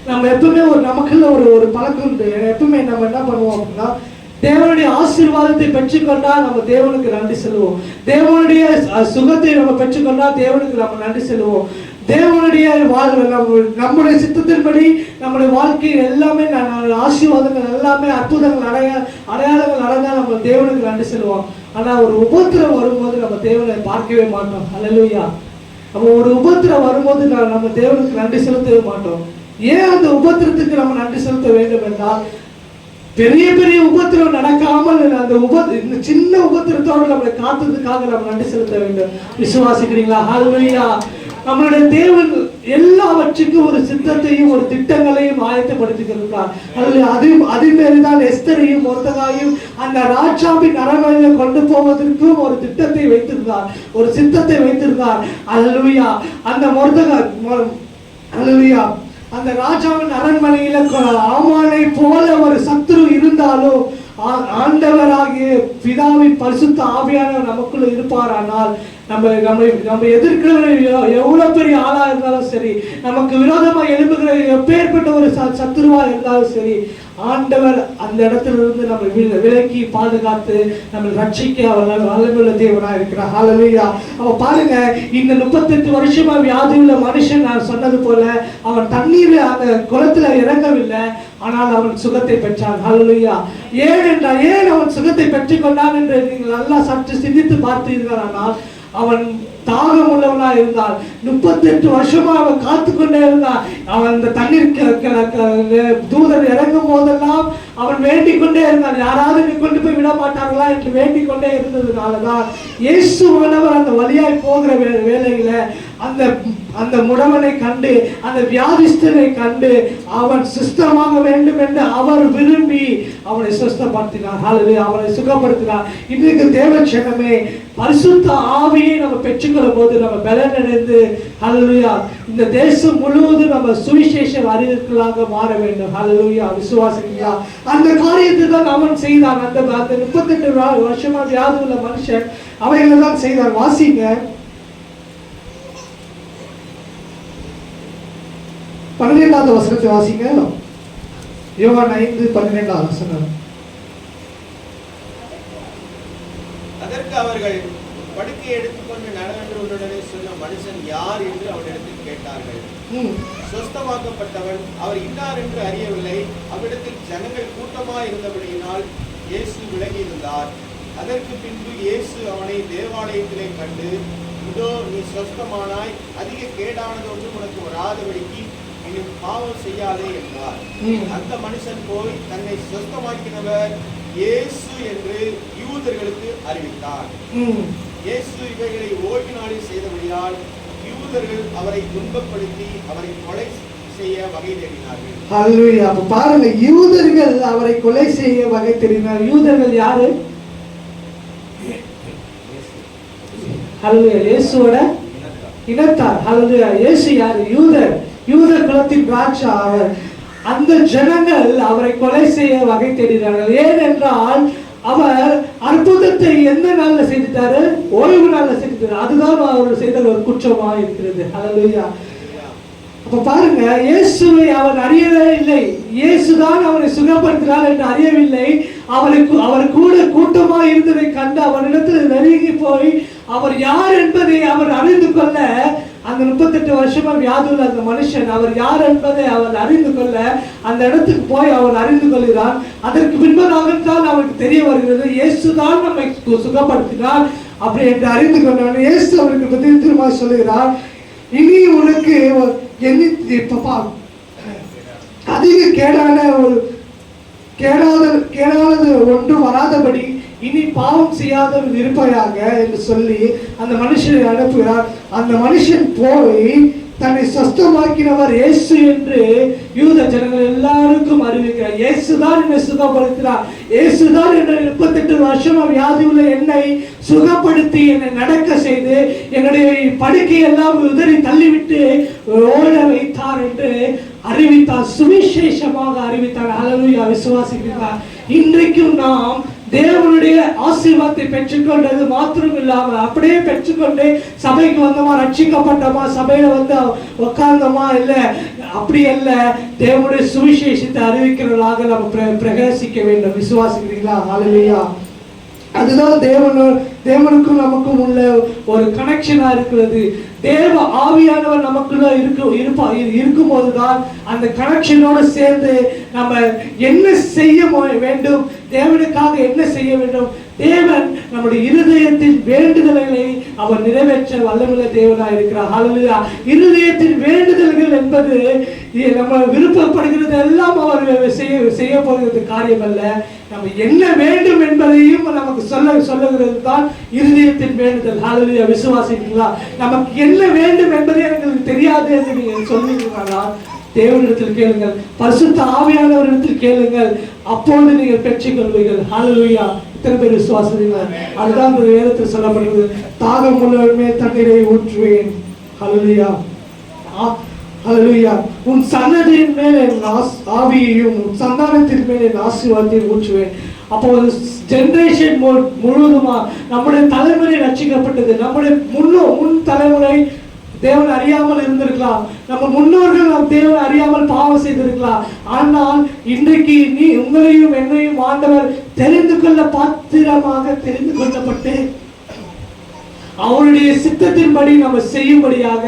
நம்ம எப்பவுமே நமக்குள்ள ஒரு பழக்கம் உண்டு. எப்பவுமே நம்ம என்ன பண்ணுவோம் அப்படின்னா, தேவனுடைய ஆசீர்வாதத்தை பெற்றுக்கொண்டால் நம்ம தேவனுக்கு நன்றி சொல்லுவோம். தேவனுடைய சுகத்தை நம்ம பெற்றுக்கொண்டால் தேவனுக்கு நம்ம நன்றி சொல்லுவோம். தேவனுடைய நம்முடைய சித்தத்தின்படி நம்முடைய வாழ்க்கையில் எல்லாமே ஆசீர்வாதங்கள் எல்லாமே அற்புதங்கள் அடையாளங்கள் நடந்தால் நம்ம தேவனுக்கு நன்றி சொல்லுவோம். ஆனா ஒரு உபத்திரம் வரும்போது நம்ம தேவனை பார்க்கவே மாட்டோம். ஹல்லேலூயா. நம்ம ஒரு உபத்திரம் வரும்போது நம்ம தேவனுக்கு நன்றி செலுத்தவே மாட்டோம். ஏன் அந்த உபத்திரத்துக்கு நம்ம நன்றி செலுத்த வேண்டும் என்றால், பெரிய பெரிய உபத்திரம் நடக்காமல் அந்த சின்ன உபத்திரத்தோடு நம்மளை காத்ததுக்காக நம்ம நன்றி செலுத்த வேண்டும். விசுவாசிக்கிறீங்களா? ஹல்லேலூயா. நம்மளுடைய தேவன் எல்லாவற்றுக்கும் ஒரு சித்தத்தையும் ஒரு திட்டங்களையும் ஆயத்தப்படுத்தி கொடுத்தார். அதே மாதிரிதான் எஸ்தரையும் மொர்தெகாயும் அந்த ராஜாவின் அரண்மனையில கொண்டு போவதற்கும் ஒரு திட்டத்தை வைத்திருந்தார், ஒரு சித்தத்தை வைத்திருந்தார். ஹல்லேலூயா. அந்த மொர்தெகாய், ஹல்லேலூயா, அந்த ராஜாவின் அரண்மனையில ஆமானை போல ஒரு சத்துரு இருந்தாலும் ஆண்டவராகிய பிதாவின் பரிசுத்த ஆவியானவர் நமக்குள்ள இருப்பாரானால், நம்ம எதிர்க்கிறவர்கள் எவ்வளவு பெரிய ஆளா இருந்தாலும் சரி, நமக்கு விரோதமா எழுப்புகிற எப்பேற்பட்ட ஒரு சத்துருவா இருந்தாலும் சரி, ஆண்டவர் அந்த இடத்துல இருந்து நம்ம விலக்கி பாதுகாத்து நம்ம ரட்சிக்க அவர் வல்லமையுள்ள தேவனா இருக்கிறார். ஹல்லேலூயா. அவ பாருங்க, இந்த 38 வருஷமா வியாதி உள்ள மனுஷன், நான் சொன்னது போல அவன் தண்ணீர் அந்த குளத்துல இறங்கவில்லை, ஆனால் அவன் சுகத்தை பெற்றான். ஹல்லேலூயா. ஏன் அவன் சுகத்தை பெற்றுக் கொண்டான் என்று நீங்கள் நல்லா சற்று சிந்தித்து பார்த்தீர்கள். ஆனால் அவன் தாகம் உள்ளவனா இருந்தால் 38 வருஷமா அவன் காத்து கொண்டே இருந்தான். அவன் அந்த தண்ணீர் தூதர் இறங்கும் போதெல்லாம் அவன் வேண்டிக் கொண்டே இருந்தான், யாராவது கொண்டு போய் விட மாட்டார்களா என்று வேண்டிக் கொண்டே இருந்ததுனாலதான் இயேசுவானவர் அந்த வழியாய் போகிற வேளையில அந்த முடவனை கண்டு, அந்த வியாதிஸ்தனை கண்டு அவன் சுஸ்தமாக வேண்டும் என்று அவர் விரும்பி அவனை சுஸ்தப்படுத்தினார். ஹல்லேலூயா. அவனை சுகப்படுத்தினார். இன்றைக்கு தேவச்சனமே, பரிசுத்த ஆவியை நம்ம பெற்றுக்கொள்ளும் போது நம்ம பலன் அடைந்து, ஹல்லேலூயா, இந்த தேசம் முழுவதும் நம்ம சுவிசேஷ அறிவிக்கலாக மாற வேண்டும். ஹல்லேலூயா. விசுவாசிங்களா? அந்த காரியத்தை தான் அவன் செய்தான். அந்த 38 வருஷமா வியாதி உள்ள மனுஷன் அவைகளை தான் செய்தான். வாசிங்க 12வது வசனத்தை வாசிங்க. யோவான் 5:12 வசனம். அதற்கு அவர்கள், படுக்கை எடுத்துக்கொண்டு நடனங்களுடனே சொன்ன மனுஷன் யார் என்று அவனிடத்தில் கேட்டார்கள். சொஸ்தமாக்கப்பட்டவன் அவர் இன்னார் என்று அறியவில்லை. அவ்விடத்தில் ஜனங்கள் கூட்டமாய் இருந்தபடியினால் இயேசு விலகி இருந்தார். அதற்கு பின்பு இயேசு அவனை தேவாலயத்திலே கண்டு, இதோ நீ சொஸ்தமானாய், அதிக கேடானது ஒன்றும் உனக்கு வராதபடிக்கு இனி பாவம் செய்யாதே என்றார். அந்த மனுஷன் போய் தன்னை சொஸ்தமாக்கினவர் இயேசு என்று யூதர்களுக்கு அறிவித்தார். இயேசு இவைகளை ஓய்வு நாளில் செய்தபடியால் யூதர்கள் அவரை துன்பப்படுத்தி அவரை கொலை செய்ய வகை தேடினார்கள். ஹல்லேலூயா. அப்ப பாருங்க, யூதர்கள் அவரை கொலை செய்ய வகை தேடினார்கள். யூதர்கள் யாரு? ஹல்லேலூயா. இயேசுவோட இனத்தார். ஹல்லேலூயா. இயேசு யாரு? யூதர். யூதர் குலத்தின் ராஜா அவர். அந்த ஜனங்கள் அவரை கொலை செய்ய வகை தேடினார்கள். ஏனென்றால் அவர் அற்புதத்தை எந்த நாள்ல செய்துட்டாரு? ஓய்வு நாள்ல செய்துட்டாரு. அதுதான் அவர் செய்த ஒரு குற்றமா இருக்கிறது. ஹல்லேலூயா. அப்ப பாருங்க, இயேசுவை அவர் அறியவே இல்லை. இயேசுதான் அவரை சுகப்படுத்தினார் என்று அறியவில்லை. அவர் கூட கூட்டமா இருந்ததை கண்டு அவரிடத்தில் நெருங்கி போய் அவர் யார் என்பதை அவர் அறிந்து கொள்ள, அந்த 38 வருஷமா வியாதியுள்ள அந்த மனுஷன் அவர் யார் என்பதை அவர் அறிந்து கொள்ள அந்த இடத்துக்கு போய் அவர் அறிந்து கொள்கிறார். அதற்கு பின்பதாகத்தான் அவருக்கு தெரிய வருகிறது, இயேசுதான் நம்மை சுகப்படுத்தினார் அப்படி என்று அறிந்து கொண்டார். இயேசு அவருக்கு பற்றி திரும்ப சொல்லுகிறார், இனி உனக்கு அதிக கேடானது ஒன்று வராதபடி இனி பாவம் செய்யாதவன் இருப்பாயாக என்று சொல்லி அந்த மனுஷனை அனுப்புகிறார். அந்த மனுஷன் போய் தன்னை சொஸ்தமாக்கினவர் இயேசு என்று யூத ஜனங்கள் எல்லாருக்கும் அறிவிக்கிறார். இயேசுதான் என்னை சுகப்படுத்தினார். இயேசுதான் என்னை 38 வருஷமா வியாதியுள்ள என்னை சுகப்படுத்தி என்னை நடக்க செய்து என்னுடைய படுக்கையெல்லாம் உதறி தள்ளிவிட்டு ஓட வைத்தார் என்று அறிவித்தார். சுவிசேஷமாக அறிவித்தார். ஹல்லேலூயா. விசுவாசிக்கிறார். இன்றைக்கும் நாம் தேவனுடைய ஆசீர்வாதத்தை பெற்றுக்கொண்டது மாத்திரம் இல்லாம அப்படியே பெற்றுக்கொண்டு சபைக்கு வந்தோமா, ரட்சிக்கப்பட்டோமா, சபையில வந்து உட்கார்ந்தோமா, இல்ல அப்படி அல்ல, தேவனுடைய சுவிசேஷத்தை அறிவிக்கிறவர்களாக நம்ம பிரகாசிக்க வேண்டும். விசுவாசிக்கிறீங்களா? ஹல்லேலூயா. அதுதான் தேவனுக்கும் நமக்கும் உள்ள ஒரு கனெக்ஷனா இருக்கிறது. தேவ ஆவியானவர் நமக்குள்ள இருக்கும் போதுதான் அந்த கனெக்ஷனோட சேர்ந்து நம்ம என்ன செய்ய வேண்டும், தேவனுக்காக என்ன செய்ய வேண்டும், தேவன் நம்முடைய இருதயத்தின் வேண்டுதல்களை அவர் நிறைவேற்ற வல்லமுள்ள தேவனாக இருக்கிறார். ஹல்லேலூயா. இருதயத்தின் வேண்டுதல்கள் என்பது நம்ம விருப்பப்படுகிறது எல்லாம் அவர் செய்ய போகிறது காரியம் அல்ல. நம்ம என்ன வேண்டும் என்பதையும் நமக்கு சொல்லுகிறது தான் இருதயத்தின் வேண்டுதல். ஹல்லேலூயா. விசுவாசிக்கிறீங்களா? நமக்கு என்ன வேண்டும் என்பதை எனக்கு தெரியாது என்று நீங்கள் சொல்லுவீங்களா? தேவனிடத்தில் கேளுங்கள், பரிசுத்த ஆவியானவரிடத்தில் கேளுங்கள், அப்போது நீங்கள் பெற்றுக்கொள்வீர்கள். ஹல்லேலூயா. இத்தனை பேர் விசுவாசிக்கிறீர்கள்? அதுதான் ஒரு வேதத்தில் சொல்லப்படுகிறது, தாகம் முழுவதுமே தண்ணீரை ஊற்றுவேன். ஹல்லேலூயா. ஹல்லேலூயா. உன் சன்னதியின் மேல் என் ஆவியையும் உன் சந்தானத்தின் மேல் என் ஆசீர்வாதத்தையும் ஊற்றுவேன். அப்போ ஒரு ஜெனரேஷன் முழுவதுமா நம்முடைய தலைமுறை ரட்சிக்கப்பட்டது. நம்முடைய முன் தலைமுறை தேவன் அறியாமல் இருந்திருக்கலாம். நம்ம முன்னோர்கள் நாம் தேவன் அறியாமல் பாவம் செய்திருக்கலாம். ஆனால் இன்றைக்கு உங்களையும் என்னையும் ஆண்டவர் தெரிந்து கொள்ள பாத்திரமாக தெரிந்து கொள்ளப்பட்டு அவருடைய சித்தத்தின்படி நம்ம செய்யும்படியாக,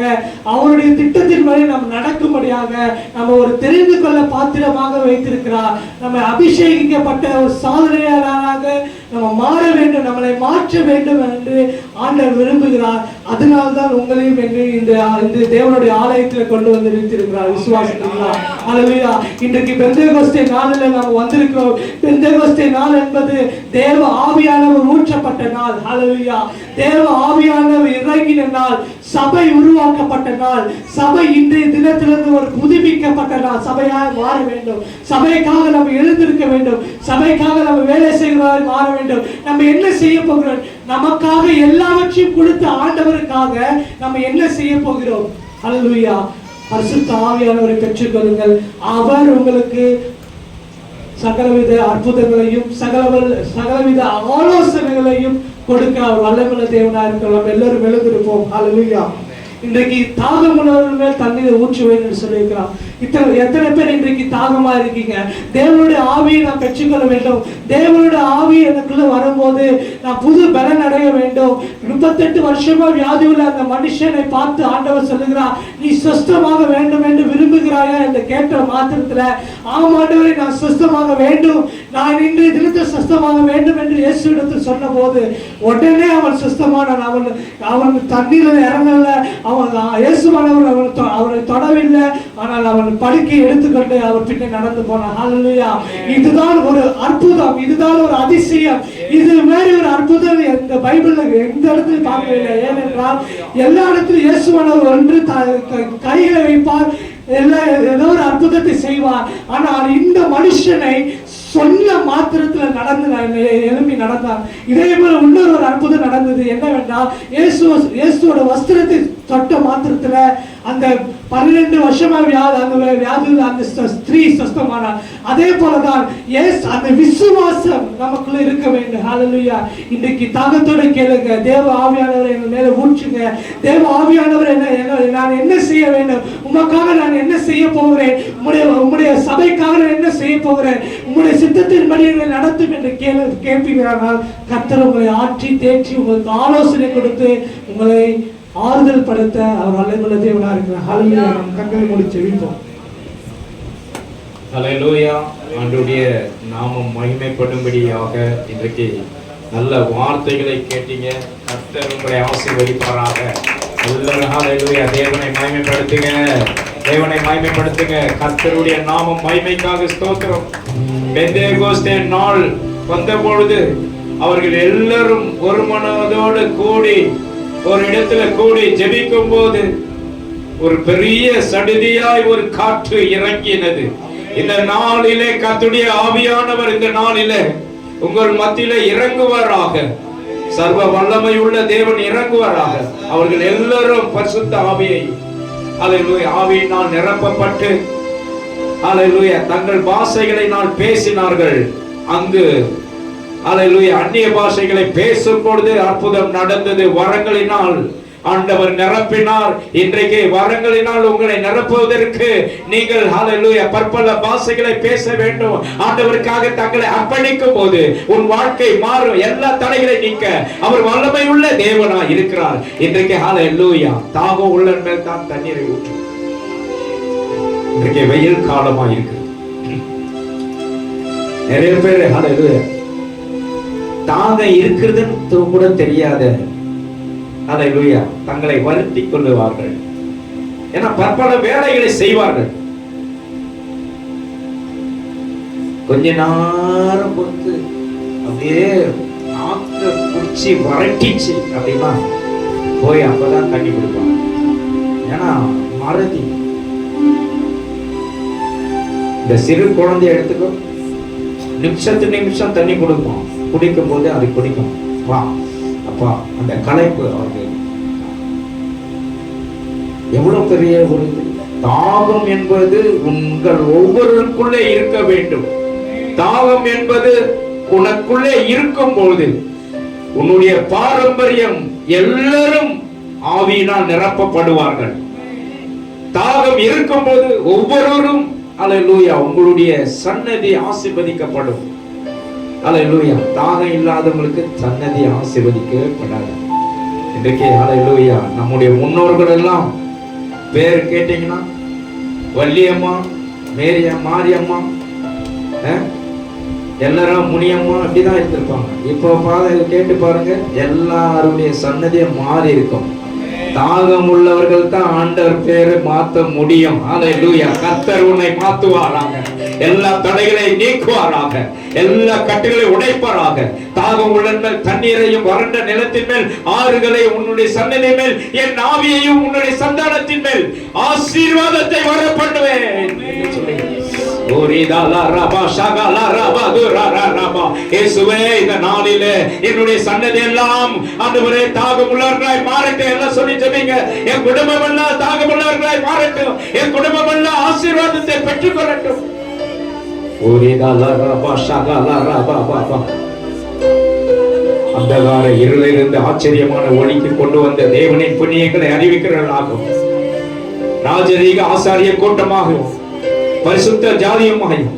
அவருடைய திட்டத்தின்படி நம்ம நடக்கும்படியாக நம்ம ஒரு தெரிந்து கொள்ள பாத்திரமாக வைத்திருக்கிறார். நம்ம அபிஷேகிக்கப்பட்ட ஒரு சாதனையாளராக நம்ம மாற வேண்டும், நம்மளை மாற்ற வேண்டும் என்று ஆண்டவர் விரும்புகிறார். அதனால்தான் உங்களையும் இந்த தேவனுடைய ஆலயத்தில் கொண்டு வந்து நிறுத்தியிருக்கிறார். விசுவாசிக்கிறீங்களா? ஹல்லேலூயா. இன்றைக்கு பெந்தேகோஸ்தே நாளில் நாம் வந்திருக்கிறோம். பெந்தேகோஸ்தே நாள் என்பது தேவ ஆவியானவர் ஊற்றப்பட்ட நாள். ஹல்லேலூயா. தேவ ஆவியானவர் இறங்கின நாள், சபை உருவாக்கப்பட்ட நாள், சபை இன்றைய தினத்திலிருந்து ஒரு புதுப்பிக்கப்பட்ட நாள். சபையாக மாற வேண்டும், சபைக்காக நம்ம எழுந்திருக்க வேண்டும், சபைக்காக நம்ம வேலை செய்கிறவரை மாற வேண்டும். நம்ம என்ன செய்ய போகிறோம்? நமக்காக எல்லாவற்றையும் கொடுத்த ஆண்டவருக்காக நம்ம என்ன செய்ய போகிறோம்? ஹல்லேலூயா. பரிசுத்த ஆவியானவரை பெற்றுக்கொள்ளுங்கள். அவர் உங்களுக்கு சகலவித அற்புதங்களையும் சகலவித ஆலோசனைகளையும் கொடுக்க அவர் வல்லமையுள்ள தேவனாக இருக்கிறோம். நம்ம எல்லாரும் எழுந்திருப்போம். ஹல்லேலூயா. இன்றைக்கு தாகம் உள்ளவர்கள் மேல் தண்ணீரை ஊற்றுவேன் என்று சொல்லியிருக்கிறான். எத்தனை பேர் இன்றைக்கு தாகமா இருக்கீங்க? தேவனுடைய ஆவியை நான் பெற்றுக்கொள்ள வேண்டும். தேவனுடைய ஆவி எனக்குள்ள வரும்போது நான் புது பலன் அடைய வேண்டும். 38 வருஷமா வியாதி உள்ள அந்த மனுஷனை பார்த்து ஆண்டவர் சொல்லுகிறார், நீ சுஸ்தமாக வேண்டும் என்று விரும்புகிறாயா என்று கேட்ட மாத்திரத்துல, ஆமாண்டவரை நான் சுஸ்தமாக வேண்டும், நான் இன்றைய தினத்தை சுஸ்தமாக வேண்டும் என்று இயேசுவிடத்தில் சொன்ன போது உடனே அவன் சுஸ்தமானான். அவன் தண்ணீரில் இறங்கல, அவன் இயேசுவானவர் அவரை தொடவில்லை, ஆனால் அவன் படுக்கை எடுத்துக்கொண்டு அவர் பின்னே நடந்து போனான். ஹல்லேலூயா! இதுதான் ஒரு அற்புதம், இதுதான் ஒரு அதிசயம். இது மாதிரி ஒரு அற்புதம் இந்த பைபிள்ல எந்த இடத்துலையும் பார்க்கவில்லை. ஏனென்றால் எல்லா இடத்திலும் இயேசுவானவர் ஒன்று கைகளை வைப்பார், ஏதோ ஒரு அற்புதத்தை செய்வார். ஆனால் இந்த மனுஷனை சொன்ன மாத்திரத்துல எழுப்பி நடந்தார். இதே போல இன்னொரு ஒரு அற்புதம் நடந்தது. என்னவென்றால் இயேசுவோட வஸ்திரத்தை தொட்ட மாத்திரத்துல அந்த 12 வருஷமா வியாதியில் அந்த ஸ்திரீ சுஸ்தமானார். அதே போலதான் அந்த விசுவாசம் நமக்குள்ள இருக்க வேண்டும். ஹல்லேலூயா! இன்றைக்கு தாகத்தோட கேளுங்க, தேவ ஆவியானவர் எங்க மேல ஊற்றுங்க. தேவ ஆவியானவர் நான் என்ன செய்ய வேண்டும், உமக்காக நான் என்ன செய்ய போகிறேன், உம்முடைய சபைக்காக நான் என்ன செய்ய போகிறேன், உம்முடைய சித்தத்தின்படி எங்களை நடத்தும் என்று கேட்பீர்களானால் கர்த்தர் உங்களை ஆற்றி தேற்றி உங்களுக்கு ஆலோசனை கொடுத்து உங்களை ஆறுதல் படுத்த அவர் வல்லமையுள்ள தேவனா இருக்கிறார். ஹல்லேலூயா! நாம் கண்களை மூடி ஜெபிப்போம். ஹல்லேலூயா! ஆண்டவருடைய நாமம் மகிமைப்படும்படியாக இன்றைக்கு நல்ல வார்த்தைகளை கேட்டீங்க. கர்த்தர் உங்களை ஆசீர்வதிப்பாராக. ஹல்லேலூயா! தேவனை மகிமைப்படுத்துங்க, தேவனை மகிமைப்படுத்துங்க. கர்த்தருடைய நாமம் மகிமைக்காக ஸ்தோத்திரம். பெந்தேகோஸ்தே நாள் வந்த பொழுது அவர்கள் எல்லாரும் ஒரு மனதோடு கூடி ஒரு இடத்துல கூடி ஜெபிக்கும் போது ஒரு பெரிய சடுதியாய் ஒரு காற்று இறங்கினது. இந்த நாளிலே கர்த்தருடைய ஆவியானவர் இந்த நாளிலே உங்கள் மத்தியிலே இறங்குவாராக. சர்வ வல்லமை உள்ள தேவன் இறங்குவாராக. அவர்கள் எல்லாரும் பரிசுத்த ஆவியை ஹல்லேலூயா ஆவியினால் நிரப்பப்பட்டு ஹல்லேலூயா தங்கள் பாஷைகளினால் பேசினார்கள். அங்கு ஹல்லேலூயா அந்நிய பாஷைகளை பேசும் பொழுது அற்புதம் நடந்தது. வரங்களினால் ஆண்டவர் நிரப்பினார். இன்றைக்கு வரங்களினால் உங்களை நிரப்புவதற்கு நீங்கள் ஹல்லேலூயா பற்பல பாஷைகளை பேச வேண்டும். ஆண்டவருக்காக தங்களை அர்ப்பணிக்கும் போது உன் வாழ்க்கை மாறும். எல்லா தடைகளை நீக்க அவர் வல்லமை உள்ள தேவனா இருக்கிறார். இன்றைக்கு ஹல்லேலூயா தாகம் உள்ள மேல் தான் தண்ணீரை ஊற்றும். இன்றைக்கு வெயில் காலமா இருக்கு. நிறைய பேர் ஹல்லேலூயா தாகம் இருக்கிறதுன்னு கூட தெரியாத ஹல்லேலூயா தங்களை வருத்திக் கொள்ளுவார்கள். ஏன்னா பற்பல வேலைகளை செய்வார்கள். கொஞ்ச நேரம் பொறுத்து அப்படியே நாக்க குடிச்சு வறட்டிச்சு அப்படின்னா போய் அப்பதான் தண்ணி கொடுப்பாங்க. ஏன்னா மறதி. இந்த சிறு குழந்தைய எடுத்துக்கோ, நிமிஷம் தண்ணி கொடுப்போம். குடிக்கும் போது அது குடிக்கும். வா அப்பா அந்த களைப்பு அவருக்கு எவ்வளவு பெரிய ஒரு தாகம் என்பது உங்கள் ஒவ்வொருக்குள்ளே இருக்க வேண்டும். தாகம் என்பது உனக்குள்ளே இருக்கும் பொழுது உன்னுடைய பாரம்பரியம் எல்லாரும் ஆவியினால் நிரப்பப்படுவார்கள். தாகம் இருக்கும் போது ஒவ்வொருவரும் ஹல்லேலூயா உங்களுடைய சன்னதி ஆசீர்வதிக்கப்படும். ஹல்லேலூயா தாகம் இல்லாதவங்களுக்கு சன்னதி ஆசீர்வதிக்கப்படாது. இன்றைக்கு ஹல்லேலூயா நம்முடைய முன்னோர்கள் எல்லாம் பேர் கேட்டீங்கன்னா வள்ளியம்மா, மாரியம்மா, எல்லாரும் முனியம்மா அப்படிதான் எடுத்திருப்பாங்க. இப்போ கேட்டு பாருங்க, எல்லாருடைய சன்னதியும் மாறி இருக்கும். தாகம் உள்ளவர்கள் தான் ஆண்டவர் பேரை மாற்ற முடியும். ஹல்லேலூயா கர்த்தர் உன்னை மாற்றுவாராக. எல்லா தடைகளை நீக்குவாராக. எல்லா கட்டுகளை உடைப்பாராக. தாகம் உள்ள தண்ணீரையும் வறண்ட நிலத்தின் மேல் ஆறுகளை உன்னுடைய சன்னதி மேல் என் ஆவியையும் உன்னுடைய சந்தானத்தின் மேல் ஆசீர்வாதத்தை வர பண்ணுவேன். இந்த நாளிலே என்னுடைய சன்னதி எல்லாம் ஆண்டவரே தாகம் உள்ளவர்களாய் மாறட்டும். எல்லாம் சொல்லி ஜெபிங்க. என் குடும்பம் எல்லாம் தாகம் உள்ளவர்களாய் மாறட்டும். என் குடும்பம் எல்லாம் ஆசீர்வாதத்தை பெற்றுக் கொள்ளட்டும். அந்தகார இருளிலிருந்து ஆச்சரியமான ஒளிக்கு கொண்டு வந்த தேவனின் புண்ணியங்களை அறிவிக்கிறவர்களாகவும் ராஜரீக ஆசாரிய கூட்டமாகவும் பரிசுத்த ஜாதியமாயும்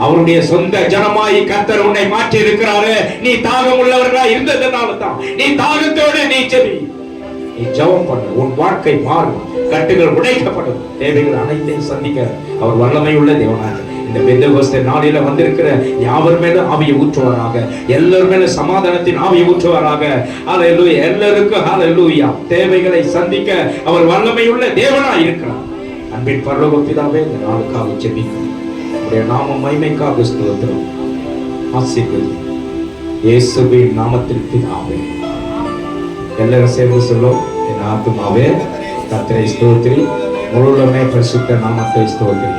அவருடைய சொந்த ஜனமாய் கர்த்தர் உன்னை மாற்றி இருக்கிறாரு. நீ தாகம் உள்ளவர்களா இருந்ததுனால தான் நீ தாகத்தோடு நீ செவி, நீ ஜெபம் பண்ணு, உன் வாழ்க்கை மாறும், கட்டுகள் உடைக்கப்படும், தேவைகள் அனைத்தையும் சந்திக்க அவர் வல்லமை உள்ள தேவனாக இந்த பெந்தெகோஸ்தே நாளில வந்திருக்கிற யாவர் மேலும் ஆவியை ஊற்றுவாராக, எல்லார் மேலும் சமாதானத்தின் ஆவியை ஊற்றுவாராக. ஹல்லேலூயா. எல்லாருக்கும் ஹல்லேலூயா. தேவைகளை சந்திக்க அவர் வல்லமை உள்ள தேவனாய் இருக்கிறார். அன்பின் பரலோக பிதாவே, இந்த நாளுக்காக ஜெபிக்கிறோம். உடைய நாம மகிமைக்காக ஸ்தோத்திரம். ஆசீர்வதி இயேசுவின் நாமத்தில் பிதாவே. எல்லாரும் சேர்ந்து சொல்லும், என் ஆத்துமாவே கர்த்தரை ஸ்தோத்திரி, முழுவதுமே பரிசுத்த நாமத்தை ஸ்தோத்திரி.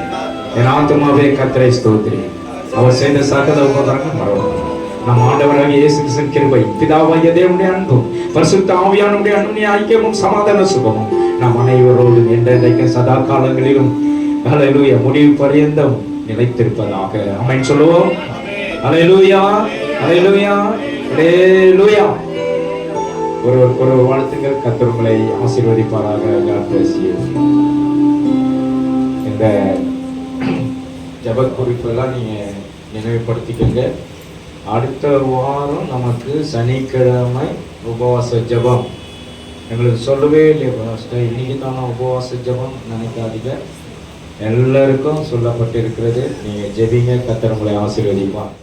என் ஆத்துமாவே கர்த்தரை ஸ்தோத்திரி, அவர் செய்த சகல உபகாரங்கள் மறவாதே. நம் ஆண்டவராகிய இயேசு கிறிஸ்துவின் கிருபை, பிதாவாகிய தேவனுடைய அன்பும் பரிசுத்த ஆவியானவருடைய அன்பின் ஐக்கியமும் சமாதான சுகமும் நம் அனைவரோடும் என்றைக்கும் சதா காலங்களிலும் ஹல்லேலூயா முடிவு பரியந்தம் நிலைத்திருப்பதாக. ஆமென் சொல்லுவோம். ஹல்லேலூயா, ஹல்லேலூயா, ஹல்லேலூயா. ஒரு வாழ்த்துங்கள். கர்த்தர் உங்களை ஆசீர்வதிப்பாராக. God bless you. இந்த ஜெப குறிப்பெல்லாம் நீங்க நினைவுபடுத்திக்கங்க. அடுத்த வாரம் நமக்கு சனிக்கிழமை உபவாச ஜெபம். எங்களுக்கு சொல்லவே இல்லையா, இன்னைக்கு தானே உபவாச ஜெபம் நினைக்காதீங்க, எல்லாருக்கும் சொல்லப்பட்டிருக்கிறது. நீங்க ஜெபிங்க, கர்த்தர் உங்களை ஆசீர்வதிப்பார்.